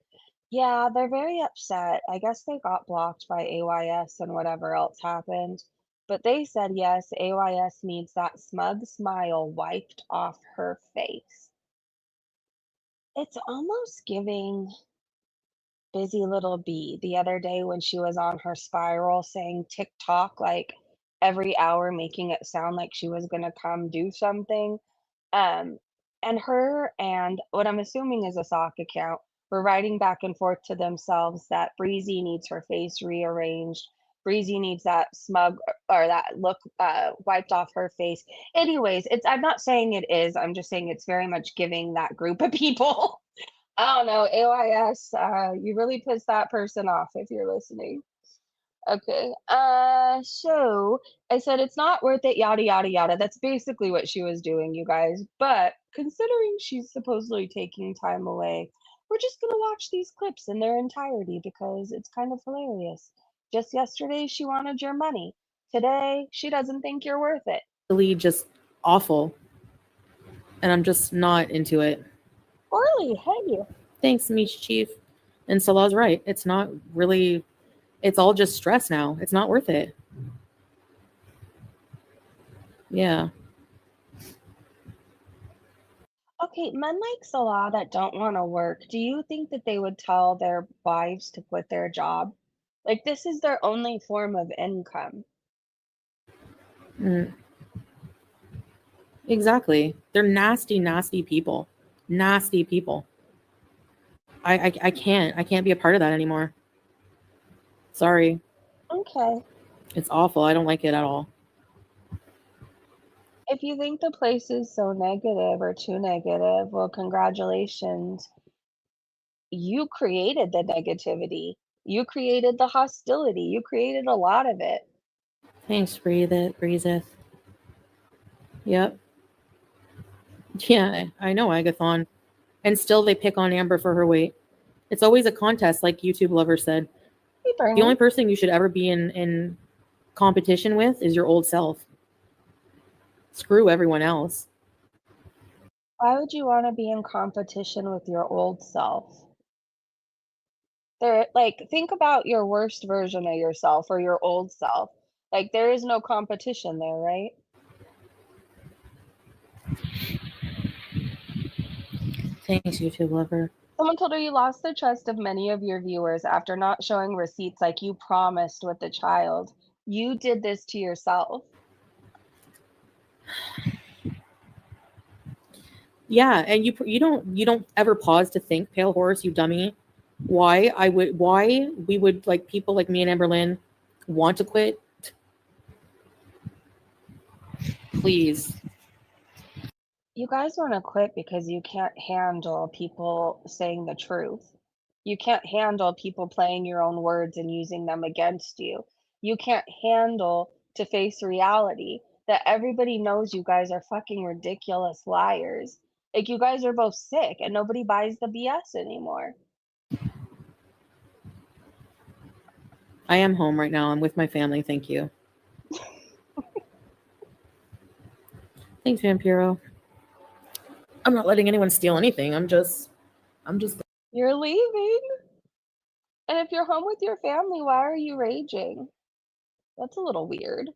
Yeah, they're very upset. I guess they got blocked by AYS and whatever else happened. But they said, yes, AYS needs that smug smile wiped off her face. It's almost giving Busy Little Bee the other day when she was on her spiral saying TikTok like every hour, making it sound like she was gonna come do something. Um, and her and what I'm assuming is a sock account were writing back and forth to themselves that Breezy needs her face rearranged. Breezy needs that smug or that look wiped off her face. Anyways, it's I'm not saying it is. I'm just saying it's very much giving that group of people. I don't know, AYS, you really pissed that person off if you're listening. Okay. So I said it's not worth it, yada yada yada. That's basically what she was doing, you guys. But considering she's supposedly taking time away, we're just gonna watch these clips in their entirety because it's kind of hilarious. Just yesterday she wanted your money. Today she doesn't think you're worth it. Really just awful. And I'm just not into it. Orly, hey. Thanks, Mish Chief. And Salah's right. It's not really, it's all just stress now. It's not worth it. Yeah. Okay, men like Salah that don't want to work, do you think that they would tell their wives to quit their job? Like, this is their only form of income. Mm, exactly. They're nasty, nasty people. Nasty people. I can't be a part of that anymore. Sorry. Okay. It's awful. I don't like it at all. If you think the place is so negative or too negative, well, congratulations. you created the negativity. You created the hostility. You created a lot of it. Thanks, breatheth. Yep. Yeah, I know, Agathon. And still they pick on Amber for her weight. It's always a contest, like YouTube Lover said. Hey, The Bernie. only person you should ever be in competition with is your old self. Screw everyone else. Why would you want to be in competition with your old self? There, like, think about your worst version of yourself or your old self. Like, there is no competition there, right? Thanks, YouTube Lover. Someone told her you lost the trust of many of your viewers after not showing receipts like you promised with the child. You did this to yourself. Yeah, and you don't ever pause to think, Pale Horse, you dummy, why we would, like, people like me and Amberlynn want to quit. Please. You guys want to quit because you can't handle people saying the truth. You can't handle people playing your own words and using them against you. You can't handle to face reality that everybody knows you guys are fucking ridiculous liars. Like, you guys are both sick and nobody buys the BS anymore. I am home right now. I'm with my family. Thank you. Thanks, Vampiro. I'm not letting anyone steal anything. I'm just You're leaving. And if you're home with your family, why are you raging? That's a little weird.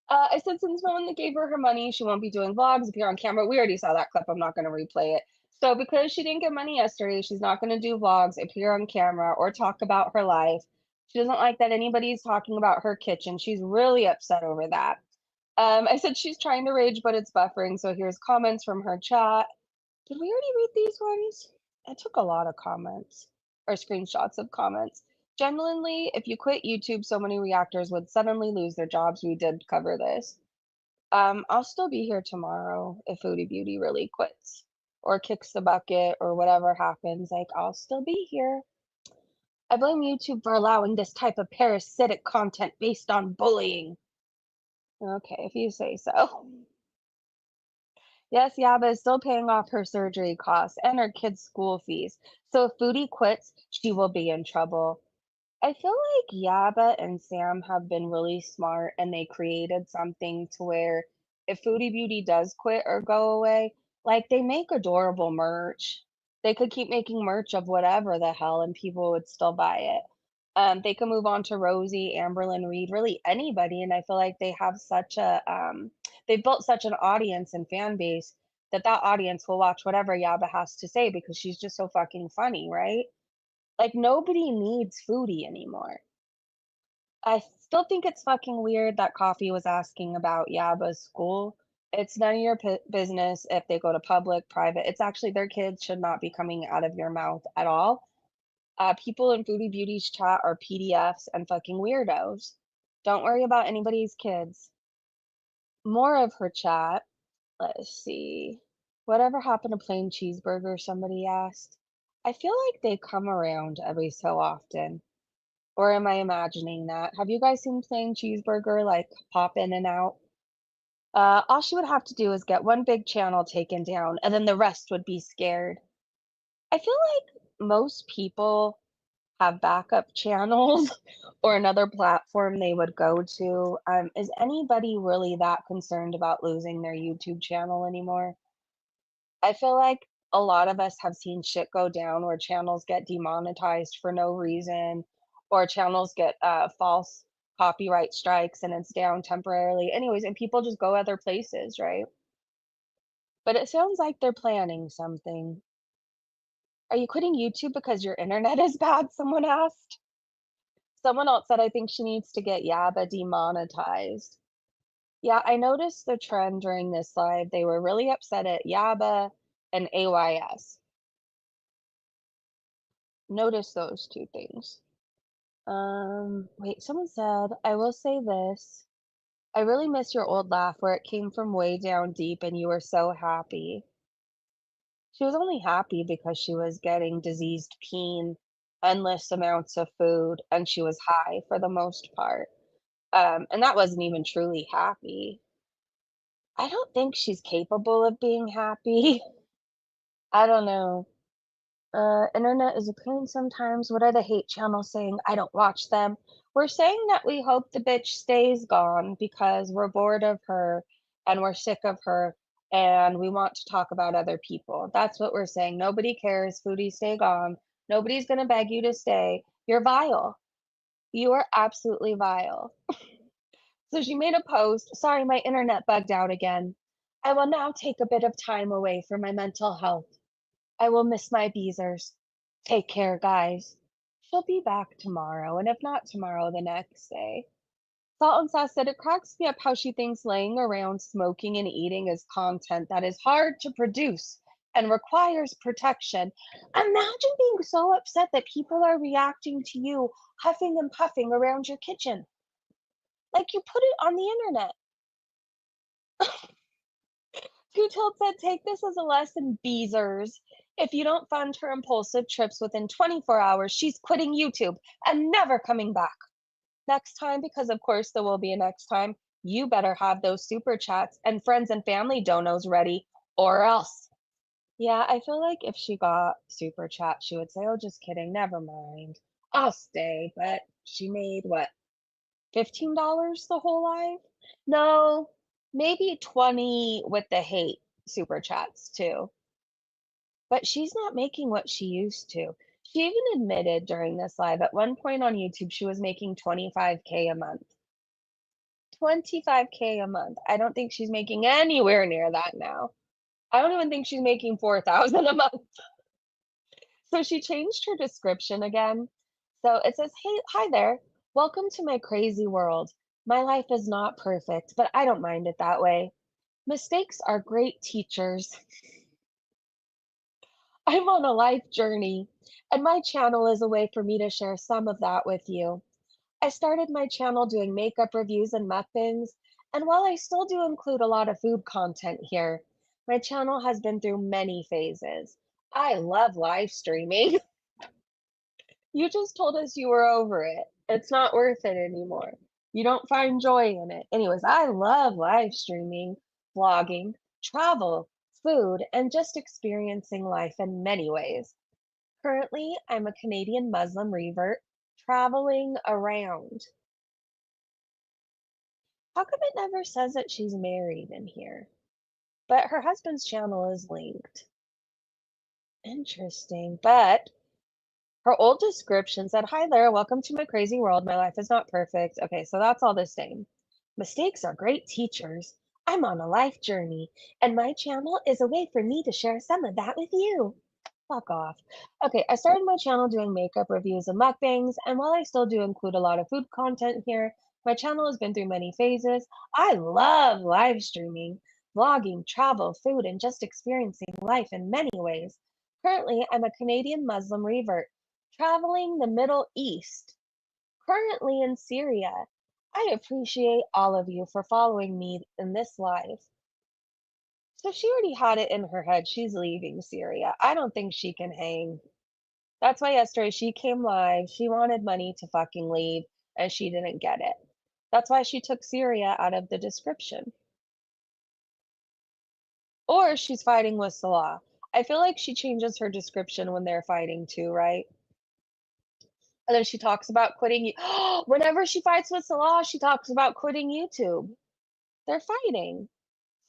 I said since no one gave her money, she won't be doing vlogs, appear on camera. We already saw that clip. I'm not going to replay it. So because she didn't get money yesterday, she's not going to do vlogs, appear on camera, or talk about her life. She doesn't like that anybody's talking about her kitchen. She's really upset over that. I said she's trying to rage, but it's buffering. So here's comments from her chat. Did we already read these ones? I took a lot of comments or screenshots of comments. Genuinely, if you quit YouTube, so many reactors would suddenly lose their jobs. We did cover this. I'll still be here tomorrow if Foodie Beauty really quits or kicks the bucket or whatever happens. Like, I'll still be here. I blame YouTube for allowing this type of parasitic content based on bullying. Okay, if you say so. Yes, Yaba is still paying off her surgery costs and her kids' school fees. So if Foodie quits, she will be in trouble. I feel like Yaba and Sam have been really smart and they created something to where if Foodie Beauty does quit or go away, like they make adorable merch. They could keep making merch of whatever the hell and people would still buy it. They can move on to Rosie, Amberlynn Reed, really anybody. And I feel like they have such a they've built such an audience and fan base that that audience will watch whatever Yaba has to say because she's just so fucking funny, right? Like, nobody needs Foodie anymore. I still think it's fucking weird that Coffee was asking about Yaba's school. It's none of your business if they go to public, private. It's actually their kids should not be coming out of your mouth at all. People in Foodie Beauty's chat are PDFs and fucking weirdos. Don't worry about anybody's kids. More of her chat. Let's see. Whatever happened to plain cheeseburger? Somebody asked. I feel like they come around every so often. Or am I imagining that? Have you guys seen plain cheeseburger like pop in and out? All she would have to do is get one big channel taken down, and then the rest would be scared. I feel like most people have backup channels or another platform they would go to. Is anybody really that concerned about losing their YouTube channel anymore? I feel like a lot of us have seen shit go down where channels get demonetized for no reason, or channels get false copyright strikes and it's down temporarily. Anyways, and people just go other places, right? But it sounds like they're planning something. Are you quitting YouTube because your internet is bad? Someone asked. Someone else said, I think she needs to get Yaba demonetized. Yeah, I noticed the trend during this live. They were really upset at Yaba and AYS. Notice those two things. Wait, someone said, I will say this. I really miss your old laugh where it came from way down deep and you were so happy. She was only happy because she was getting diseased peen, endless amounts of food, and she was high for the most part. And that wasn't even truly happy. I don't think she's capable of being happy. I don't know. Internet is a pain sometimes. What are the hate channels saying? I don't watch them. We're saying that we hope the bitch stays gone because we're bored of her and we're sick of her and we want to talk about other people. That's what we're saying. Nobody cares. Foodie, stay gone. Nobody's going to beg you to stay. You're vile. You are absolutely vile. So she made a post. Sorry, my internet bugged out again. I will now take a bit of time away for my mental health. I will miss my Beezers. Take care, guys. She'll be back tomorrow, and if not tomorrow, the next day. Salt and Sauce said it cracks me up how she thinks laying around smoking and eating is content that is hard to produce and requires protection. Imagine being so upset that people are reacting to you huffing and puffing around your kitchen. Like you put it on the internet. Two Tilt said, take this as a lesson, Beezers. If you don't fund her impulsive trips within 24 hours, she's quitting YouTube and never coming back. Next time, because of course there will be a next time, you better have those super chats and friends and family donos ready, or else. Yeah, I feel like if she got super chat, she would say, oh, just kidding, never mind. I'll stay. But she made what, $15 the whole live? No, maybe 20 with the hate super chats too. But she's not making what she used to. She even admitted during this live at one point on YouTube she was making 25K a month. 25K a month. I don't think she's making anywhere near that now. I don't even think she's making 4,000 a month. So she changed her description again. So it says, hey, hi there. Welcome to my crazy world. My life is not perfect, but I don't mind it that way. Mistakes are great teachers. I'm on a life journey, and my channel is a way for me to share some of that with you. I started my channel doing makeup reviews and mukbangs, and while I still do include a lot of food content here, my channel has been through many phases. I love live streaming. You just told us you were over it. It's not worth it anymore. You don't find joy in it. Anyways, I love live streaming, vlogging, travel, food, and just experiencing life in many ways. Currently, I'm a Canadian Muslim revert traveling around. How come it never says that she's married in here? But her husband's channel is linked. Interesting. But her old description said, hi there, welcome to my crazy world. My life is not perfect. Okay, so that's all the same. Mistakes are great teachers. I'm on a life journey, and my channel is a way for me to share some of that with you. Fuck off. Okay, I started my channel doing makeup reviews and mukbangs, and while I still do include a lot of food content here, my channel has been through many phases. I love live streaming, vlogging, travel, food, and just experiencing life in many ways. Currently, I'm a Canadian Muslim revert, traveling the Middle East, currently in Syria. I appreciate all of you for following me in this live. So she already had it in her head. She's leaving Syria. I don't think she can hang. That's why yesterday she came live. She wanted money to fucking leave and she didn't get it. That's why she took Syria out of the description. Or she's fighting with Salah. I feel like she changes her description when they're fighting too, right? And then she talks about quitting. Whenever she fights with Salah, she talks about quitting YouTube. They're fighting.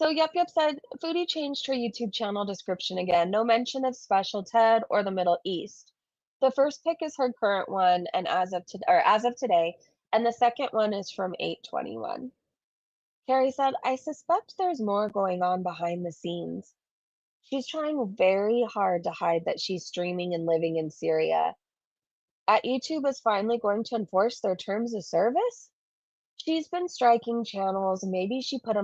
So Yup said Foodie changed her YouTube channel description again. No mention of Special Ted or the Middle East. The first pick is her current one, and as of today, and the second one is from 8/21. Carrie said, I suspect there's more going on behind the scenes. She's trying very hard to hide that she's streaming and living in Syria. YouTube is finally going to enforce their terms of service? She's been striking channels. Maybe she put a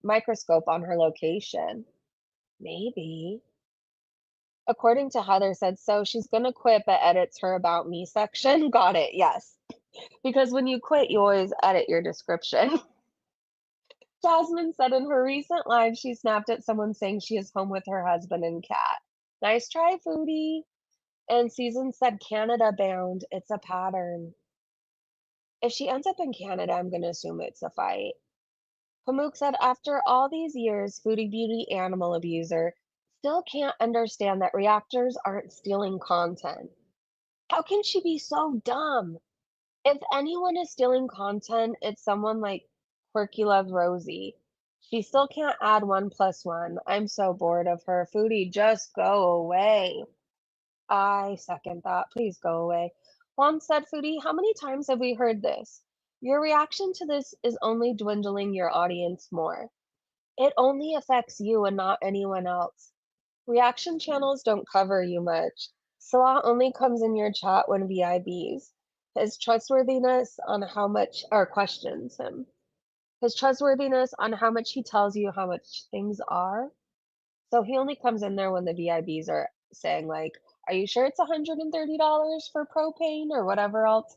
microscope on her location. Maybe. According to Heather said, so she's gonna quit but edits her about me section. Got it, yes. Because when you quit, you always edit your description. Jasmine said in her recent live, she snapped at someone saying she is home with her husband and cat. Nice try, Foodie. And Susan said Canada bound. It's a pattern. If she ends up in Canada, I'm going to assume it's a fight. Pamuk said, after all these years, Foodie Beauty animal abuser still can't understand that reactors aren't stealing content. How can she be so dumb? If anyone is stealing content, it's someone like Quirky Love Rosie. She still can't add 1+1. I'm so bored of her. Foodie, just go away. I second that. Please go away. Juan said, Foodie, how many times have we heard this? Your reaction to this is only dwindling your audience more. It only affects you and not anyone else. Reaction channels don't cover you much. Salah only comes in your chat when VIBs. His trustworthiness on how much, or questions him. His trustworthiness on how much he tells you how much things are. So he only comes in there when the VIBs are saying like, are you sure it's $130 for propane or whatever else?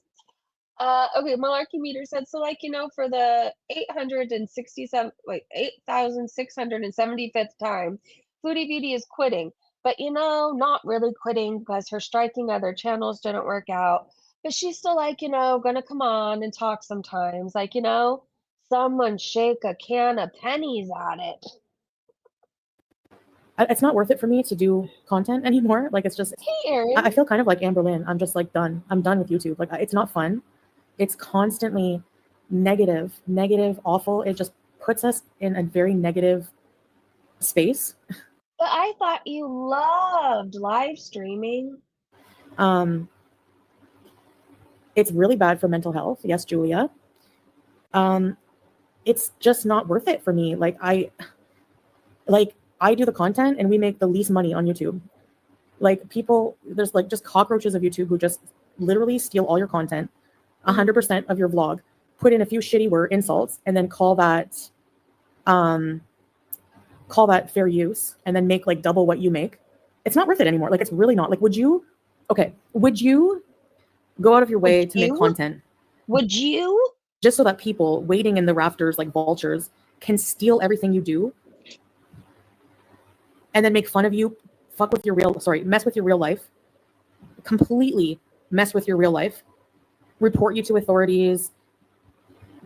Okay, Malarkey Meter said, so like, for the 8,675th time, Foodie Beauty is quitting. But not really quitting because her striking other channels didn't work out. But she's still like, gonna come on and talk sometimes. Like, someone shake a can of pennies at it. It's not worth it for me to do content anymore. Like, it's just, Hey, Erin. I feel kind of like Amber Lynn. I'm just like done. I'm done with YouTube. Like, it's not fun. It's constantly negative, awful. It just puts us in a very negative space. But I thought you loved live streaming. It's really bad for mental health. Yes, Julia. It's just not worth it for me. I do the content and we make the least money on YouTube. Like, people, there's like just cockroaches of YouTube who just literally steal all your content, 100% of your vlog, put in a few shitty insults, and then call that fair use, and then make like double what you make. It's not worth it anymore. Like, it's really not. Like, would you go out of your way to make content? Would you? Just so that people waiting in the rafters like vultures can steal everything you do and then make fun of you, mess with your real life, completely mess with your real life, report you to authorities,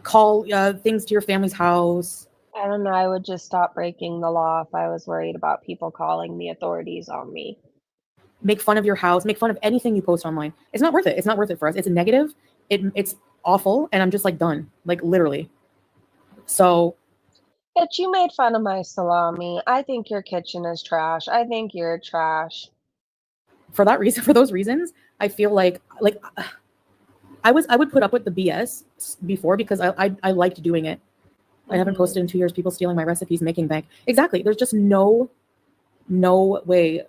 call things to your family's house. I don't know. I would just stop breaking the law if I was worried about people calling the authorities on me. Make fun of your house, make fun of anything you post online. It's not worth it. It's not worth it for us. It's a negative. It's awful. And I'm just like done, like literally. So. But you made fun of my salami. I think your kitchen is trash. I think you're trash. For those reasons, I feel like I would put up with the BS before because I liked doing it. I haven't posted in 2 years. People stealing my recipes, making bank. Exactly. There's just no way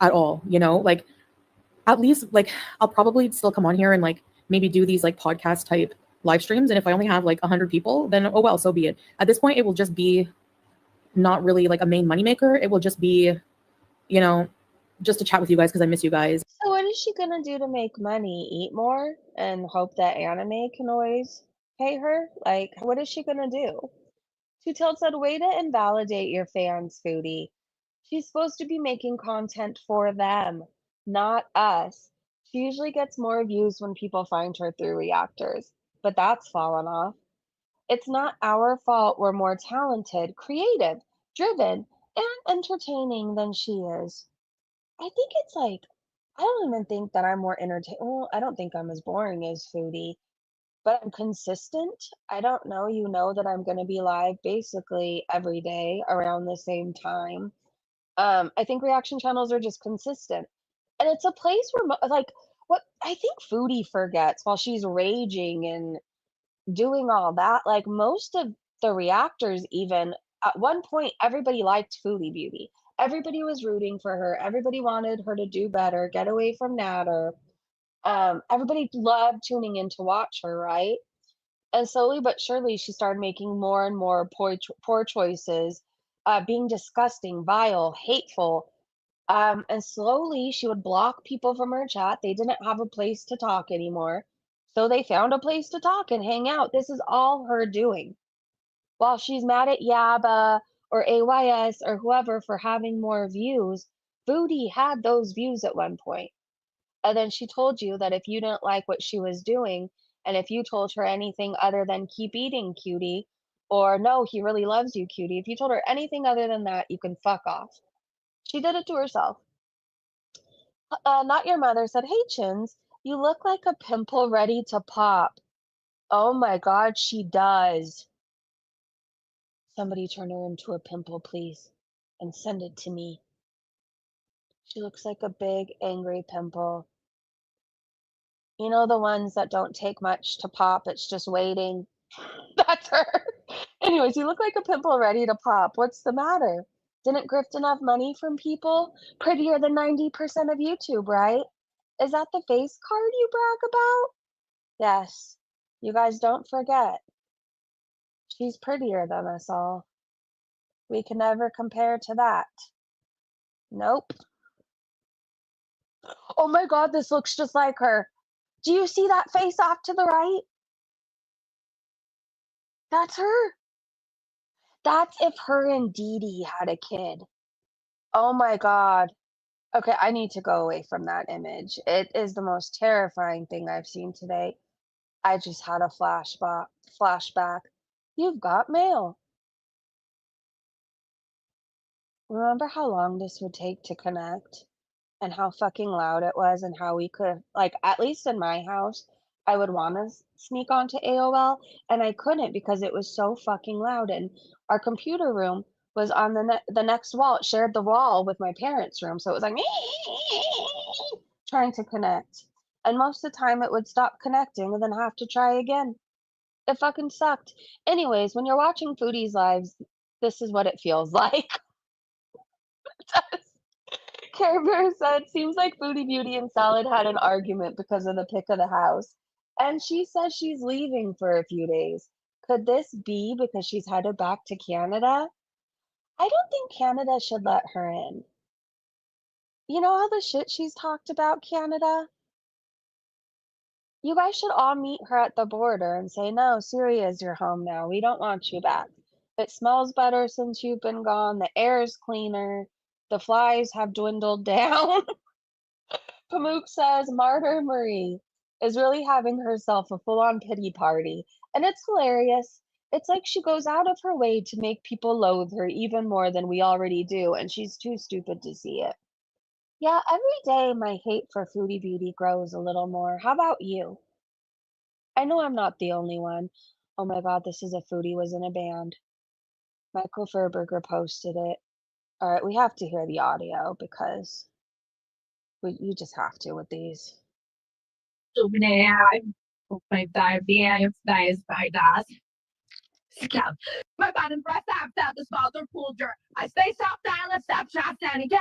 at all. Like, at least like I'll probably still come on here and like maybe do these like podcast type live streams. And if I only have like 100 people, then oh well, so be it. At this point, it will just be not really like a main moneymaker. It will just be, just to chat with you guys because I miss you guys. So what is she gonna do to make money? Eat more and hope that anime can always pay her? Like, what is she gonna do? Two-Tailed said, way to invalidate your fans, Foodie. She's supposed to be making content for them, not us. She usually gets more views when people find her through reactors, but that's fallen off. It's not our fault we're more talented, creative, driven, and entertaining than she is. I think it's like, I don't even think that I'm more entertaining. Well, I don't think I'm as boring as Foodie, but I'm consistent. I don't know. You know that I'm going to be live basically every day around the same time. I think reaction channels are just consistent. And it's a place where, like, what I think Foodie forgets while she's raging and doing all that, like, most of the reactors, even at one point, everybody liked Foodie Beauty. Everybody was rooting for her. Everybody wanted her to do better, get away from Natter. Everybody loved tuning in to watch her, right? And slowly but surely, she started making more and more poor choices, being disgusting, vile, hateful. And slowly, she would block people from her chat. They didn't have a place to talk anymore. So they found a place to talk and hang out. This is all her doing. While she's mad at Yaba or AYS or whoever for having more views, Foodie had those views at one point. And then she told you that if you didn't like what she was doing, and if you told her anything other than keep eating, cutie, or no, he really loves you, cutie, if you told her anything other than that, you can fuck off. She did it to herself. Not your mother said, "Hey, Chins, you look like a pimple ready to pop." Oh my God, she does. Somebody turn her into a pimple, please, and send it to me. She looks like a big, angry pimple. You know, the ones that don't take much to pop, it's just waiting. That's her. Anyways, you look like a pimple ready to pop. What's the matter? Didn't grift enough money from people? Prettier than 90% of YouTube, right? Is that the face card you brag about? Yes. You guys don't forget. She's prettier than us all. We can never compare to that. Nope. Oh my God, this looks just like her. Do you see that face off to the right? That's her. That's if her and Dee Dee had a kid. Oh my God. Okay, I need to go away from that image. It is the most terrifying thing I've seen today. I just had a flashback. You've got mail. Remember how long this would take to connect? And how fucking loud it was, and how we could, like, at least in my house, I would want to sneak onto AOL, and I couldn't because it was so fucking loud. And our computer room was on the next wall. It shared the wall with my parents' room, so it was like trying to connect. And most of the time, it would stop connecting and then have to try again. It fucking sucked. Anyways, when you're watching Foodie's lives, this is what it feels like. Care Bear said, "Seems like Foodie Beauty and Salad had an argument because of the pick of the house. And she says she's leaving for a few days. Could this be because she's headed back to Canada? I don't think Canada should let her in. You know all the shit she's talked about Canada? You guys should all meet her at the border and say, no, Syria is your home now. We don't want you back. It smells better since you've been gone. The air is cleaner. The flies have dwindled down." Pamuk says Martyr Marie is really having herself a full-on pity party, and it's hilarious. It's like she goes out of her way to make people loathe her even more than we already do, and she's too stupid to see it. Yeah, every day my hate for Foodie Beauty grows a little more. How about you? I know I'm not the only one. Oh my God, this is a Foodie was in a band. Michael Furberger posted it. All right, we have to hear the audio because you just have to with these. My bottom breath after the smaller poolder. I stay soft island, stop shot standing. Yeah,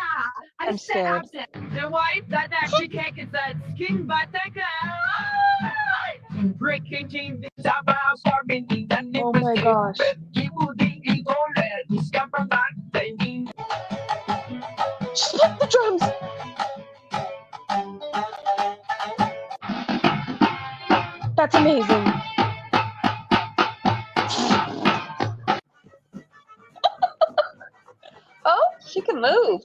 I I'm stay scared. absent. The wife that actually cake is that skin, but the guy. Breaking team, this about starving in the Oh my gosh. Just hit the drums. That's amazing. Oh, she can move.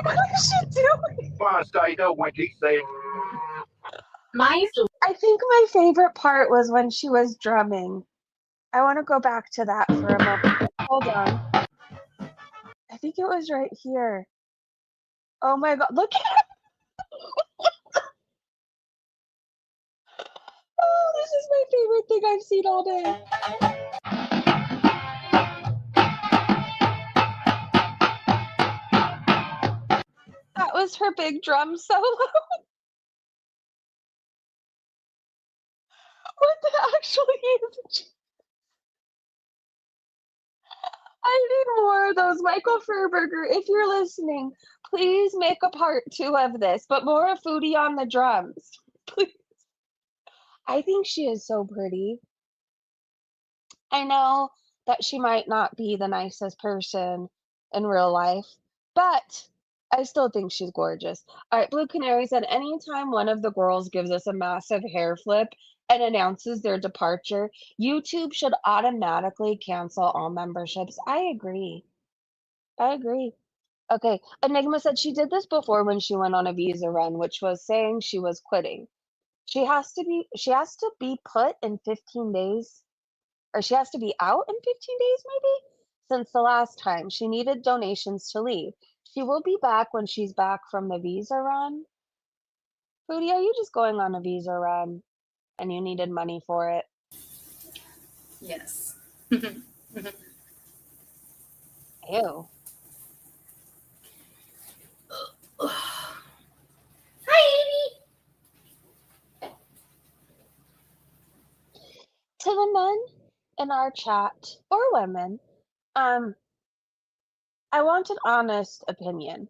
What is she doing? I think my favorite part was when she was drumming. I want to go back to that for a moment. Hold on. I think it was right here. Oh my God, look at her. Oh, this is my favorite thing I've seen all day. That was her big drum solo. What the actually is? I need more of those. Michael Furberger, if you're listening, please make a part 2 of this, but more of Foodie on the drums. Please. I think she is so pretty. I know that she might not be the nicest person in real life, but I still think she's gorgeous. All right, Blue Canary said, anytime one of the girls gives us a massive hair flip and announces their departure, YouTube should automatically cancel all memberships. I agree. I agree. Okay, Enigma said she did this before when she went on a visa run, which was saying she was quitting. She has to be put in 15 days, or she has to be out in 15 days maybe, since the last time. She needed donations to leave. She will be back when she's back from the visa run. Foodie, are you just going on a visa run and you needed money for it? Yes. Ew. Hi, Amy. To the men in our chat, or women, I want an honest opinion.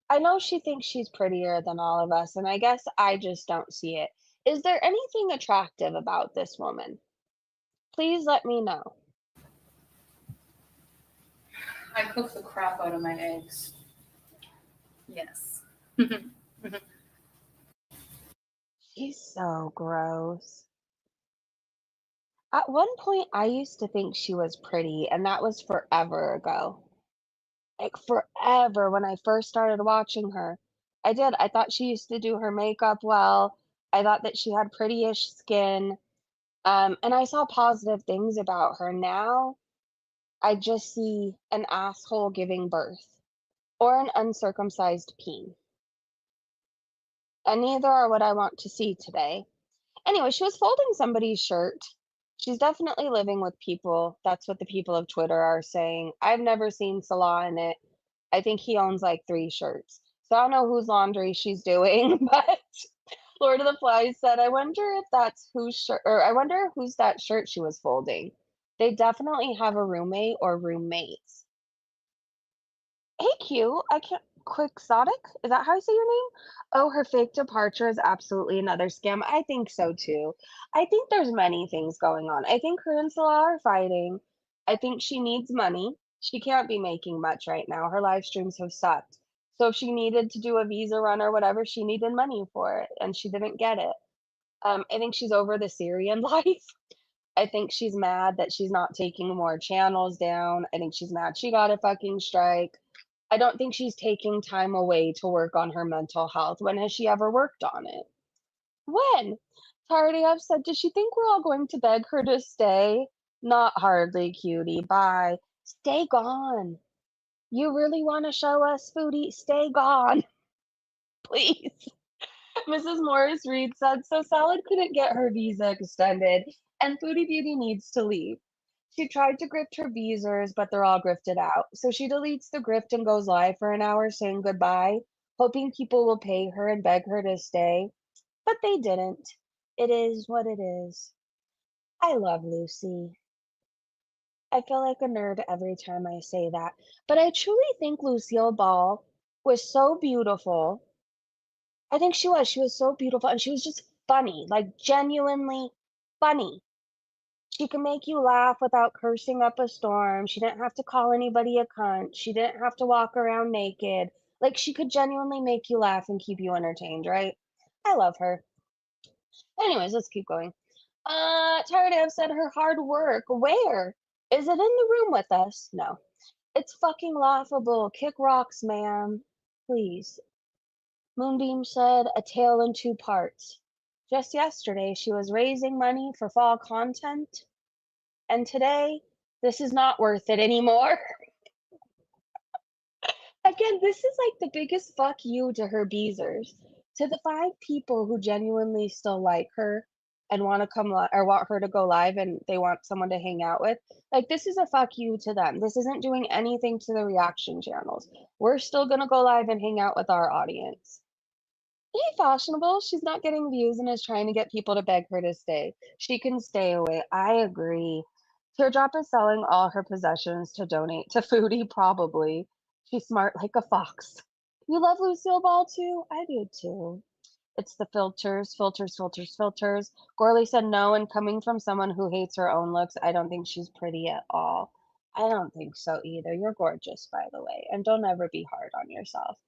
I know she thinks she's prettier than all of us, and I guess I just don't see it. Is there anything attractive about this woman? Please let me know. I cook the crap out of my eggs. Yes. She's so gross. At one point, I used to think she was pretty, and that was forever ago. Like, forever when I first started watching her. I did. I thought she used to do her makeup well. I thought that she had pretty-ish skin. And I saw positive things about her. Now, I just see an asshole giving birth or an uncircumcised peen. And neither are what I want to see today. Anyway, she was folding somebody's shirt. She's definitely living with people. That's what the people of Twitter are saying. I've never seen Salah in it. I think he owns like 3 shirts. So I don't know whose laundry she's doing, but Lord of the Flies said, I wonder if that's whose shirt, or I wonder whose that shirt she was folding. They definitely have a roommate or roommates. Hey Q, I can't. Quixotic? Is that how you say your name? Oh, her fake departure is absolutely another scam. I think so too. I think there's many things going on. I think her and Salah are fighting. I think she needs money. She can't be making much right now. Her live streams have sucked. So if she needed to do a visa run or whatever, she needed money for it, and she didn't get it. I think she's over the Syrian life. I think she's mad that she's not taking more channels down. I think she's mad she got a fucking strike. I don't think she's taking time away to work on her mental health. When has she ever worked on it? When? Tardive said, does she think we're all going to beg her to stay? Not hardly, cutie. Bye. Stay gone. You really want to show us, Foodie? Stay gone, please. Mrs. Morris Reed said, so Salad couldn't get her visa extended, and Foodie Beauty needs to leave. She tried to grift her visas, but they're all grifted out. So she deletes the grift and goes live for an hour saying goodbye, hoping people will pay her and beg her to stay. But they didn't. It is what it is. I love Lucy. I feel like a nerd every time I say that. But I truly think Lucille Ball was so beautiful. I think she was. She was so beautiful and she was just funny, like genuinely funny. She could make you laugh without cursing up a storm. She didn't have to call anybody a cunt. She didn't have to walk around naked. Like, she could genuinely make you laugh and keep you entertained, right? I love her. Anyways, let's keep going. Tired Ev said her hard work. Where? Is it in the room with us? No. It's fucking laughable. Kick rocks, ma'am. Please. Moonbeam said a tale in 2 parts. Just yesterday, she was raising money for fall content, and today, this is not worth it anymore. Again, this is like the biggest fuck you to her Beezers. To the 5 people who genuinely still like her and want to come or want her to go live and they want someone to hang out with, like, this is a fuck you to them. This isn't doing anything to the reaction channels. We're still gonna go live and hang out with our audience. Hey, fashionable. She's not getting views and is trying to get people to beg her to stay. She can stay away. I agree. Teardrop is selling all her possessions to donate to Foodie, probably. She's smart like a fox. You love Lucille Ball too? I do too. It's the filters, filters, filters, filters. Gorley said no, and coming from someone who hates her own looks, I don't think she's pretty at all. I don't think so either. You're gorgeous, by the way, and don't ever be hard on yourself.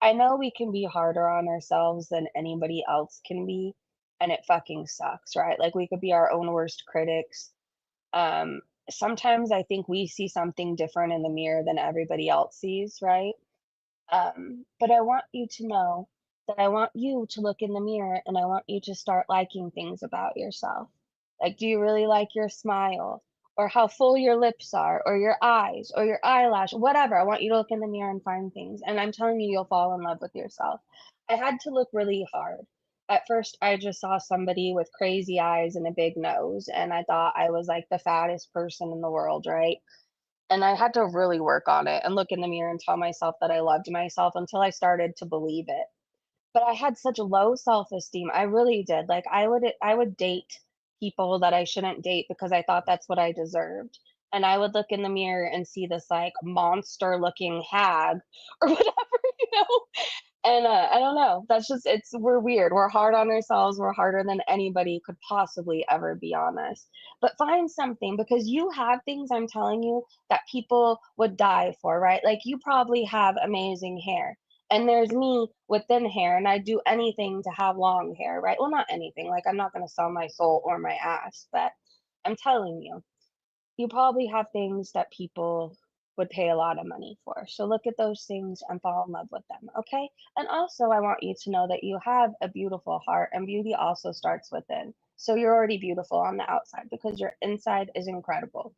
I know we can be harder on ourselves than anybody else can be, and it fucking sucks, right? Like, we could be our own worst critics. Um, Sometimes I think we see something different in the mirror than everybody else sees, right? But I want you to know that I want you to look in the mirror and I want you to start liking things about yourself. Like, do you really like your smile? Or how full your lips are, or your eyes, or your eyelash, whatever. I want you to look in the mirror and find things. And I'm telling you, you'll fall in love with yourself. I had to look really hard. At first, I just saw somebody with crazy eyes and a big nose, and I thought I was like the fattest person in the world, right? And I had to really work on it and look in the mirror and tell myself that I loved myself until I started to believe it. But I had such low self-esteem, I really did. Like, I would date people that I shouldn't date because I thought that's what I deserved. And I would look in the mirror and see this like monster-looking hag or whatever, you know? And I don't know. That's just we're weird. We're hard on ourselves. We're harder than anybody could possibly ever be on us. But find something because you have things I'm telling you that people would die for, right? Like you probably have amazing hair. And there's me with thin hair, and I do anything to have long hair, right? Well, not anything. Like I'm not gonna sell my soul or my ass, but I'm telling you, you probably have things that people would pay a lot of money for. So look at those things and fall in love with them, okay? And also, I want you to know that you have a beautiful heart, and beauty also starts within. So you're already beautiful on the outside because your inside is incredible.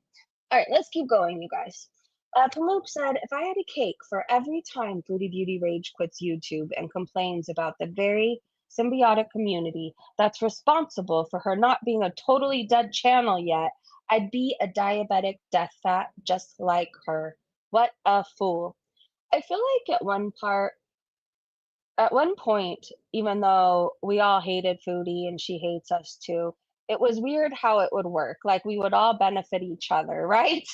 All right, let's keep going, you guys. Paloop said, if I had a cake for every time Foodie Beauty Rage quits YouTube and complains about the very symbiotic community that's responsible for her not being a totally dead channel yet, I'd be a diabetic death fat just like her. What a fool. I feel like at one point, even though we all hated Foodie and she hates us too, it was weird how it would work. Like we would all benefit each other, right?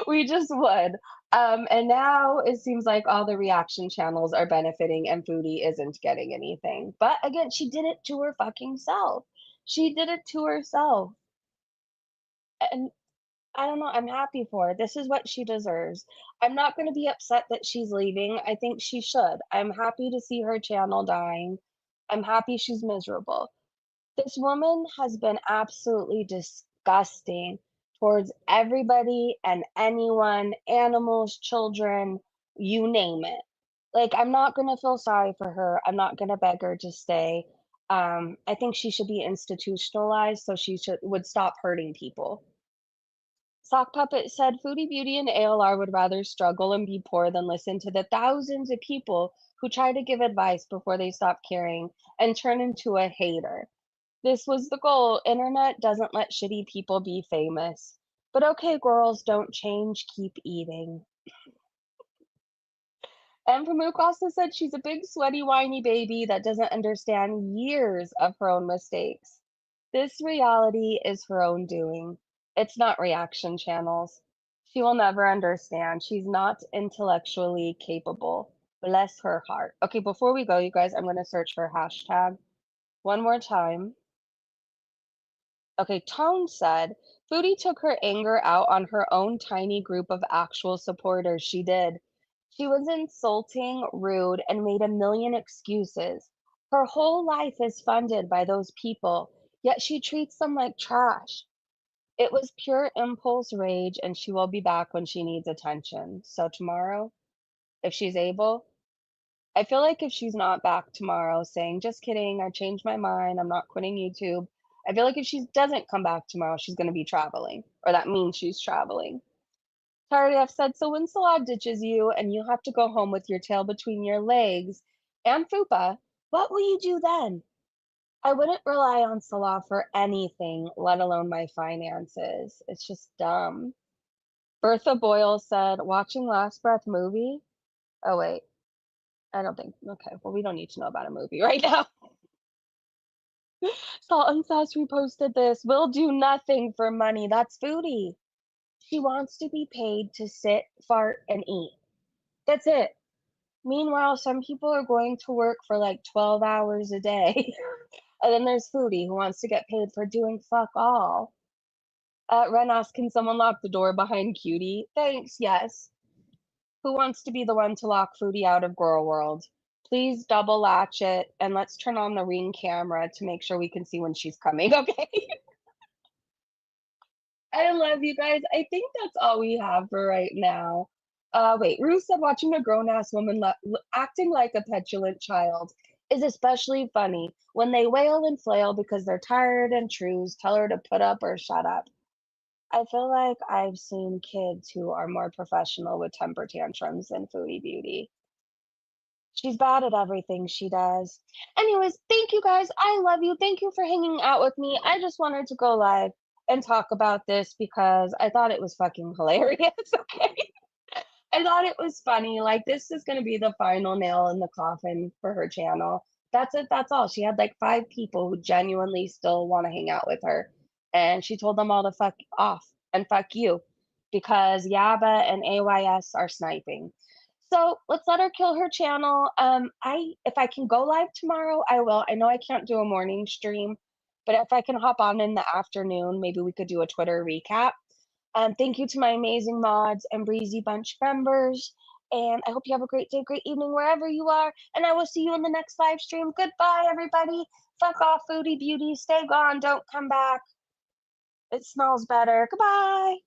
We just would. And now it seems like all the reaction channels are benefiting and Foodie isn't getting anything. But again, she did it to her fucking self. She did it to herself. And I don't know, I'm happy for her. This is what she deserves. I'm not going to be upset that she's leaving. I think she should. I'm happy to see her channel dying. I'm happy she's miserable. This woman has been absolutely disgusting towards everybody and anyone, animals, children, you name it. Like, I'm not gonna feel sorry for her. I'm not gonna beg her to stay. I think she should be institutionalized so she would stop hurting people. Sock Puppet said Foodie Beauty and ALR would rather struggle and be poor than listen to the thousands of people who try to give advice before they stop caring and turn into a hater. This was the goal. Internet doesn't let shitty people be famous. But okay, girls, don't change, keep eating. And Pamuk also said she's a big, sweaty, whiny baby that doesn't understand years of her own mistakes. This reality is her own doing. It's not reaction channels. She will never understand. She's not intellectually capable. Bless her heart. Okay, before we go, you guys, I'm going to search for hashtag one more time. Okay, Tone said Foodie took her anger out on her own tiny group of actual supporters. She did. She was insulting, rude, and made a million excuses. Her whole life is funded by those people, yet she treats them like trash. It was pure impulse rage, and she will be back when she needs attention. So, tomorrow, if she's able, I feel like if she's not back tomorrow saying, just kidding, I changed my mind, I'm not quitting YouTube. I feel like if she doesn't come back tomorrow, she's going to be traveling, or that means she's traveling. Sorry, I've said, so when Salah ditches you and you have to go home with your tail between your legs and Fupa, what will you do then? I wouldn't rely on Salah for anything, let alone my finances. It's just dumb. Bertha Boyle said, watching Last Breath movie? Oh, wait. I don't think. Okay, well, we don't need to know about a movie right now. Salt and Sass reposted this. Will do nothing for money. That's Foodie. She wants to be paid to sit, fart, and eat. That's it. Meanwhile, some people are going to work for like 12 hours a day. And then there's Foodie who wants to get paid for doing fuck all. Ren asks, can someone lock the door behind Cutie? Thanks, yes. Who wants to be the one to lock Foodie out of Girl World? Please double latch it, and let's turn on the Ring camera to make sure we can see when she's coming, okay? I love you guys. I think that's all we have for right now. Wait, Ruth said watching a grown-ass woman acting like a petulant child is especially funny when they wail and flail because they're tired and trues tell her to put up or shut up. I feel like I've seen kids who are more professional with temper tantrums than Foodie Beauty. She's bad at everything she does. Anyways, thank you guys. I love you. Thank you for hanging out with me. I just wanted to go live and talk about this because I thought it was fucking hilarious. Okay. I thought it was funny. Like, this is going to be the final nail in the coffin for her channel. That's it. That's all. She had like 5 people who genuinely still want to hang out with her. And she told them all to fuck off and fuck you because Yaba and AYS are sniping. So let's let her kill her channel. If I can go live tomorrow, I will. I know I can't do a morning stream, but if I can hop on in the afternoon, maybe we could do a Twitter recap. Thank you to my amazing mods and Breezy Bunch members. And I hope you have a great day, great evening, wherever you are. And I will see you in the next live stream. Goodbye, everybody. Fuck off, Foodie Beauty. Stay gone. Don't come back. It smells better. Goodbye.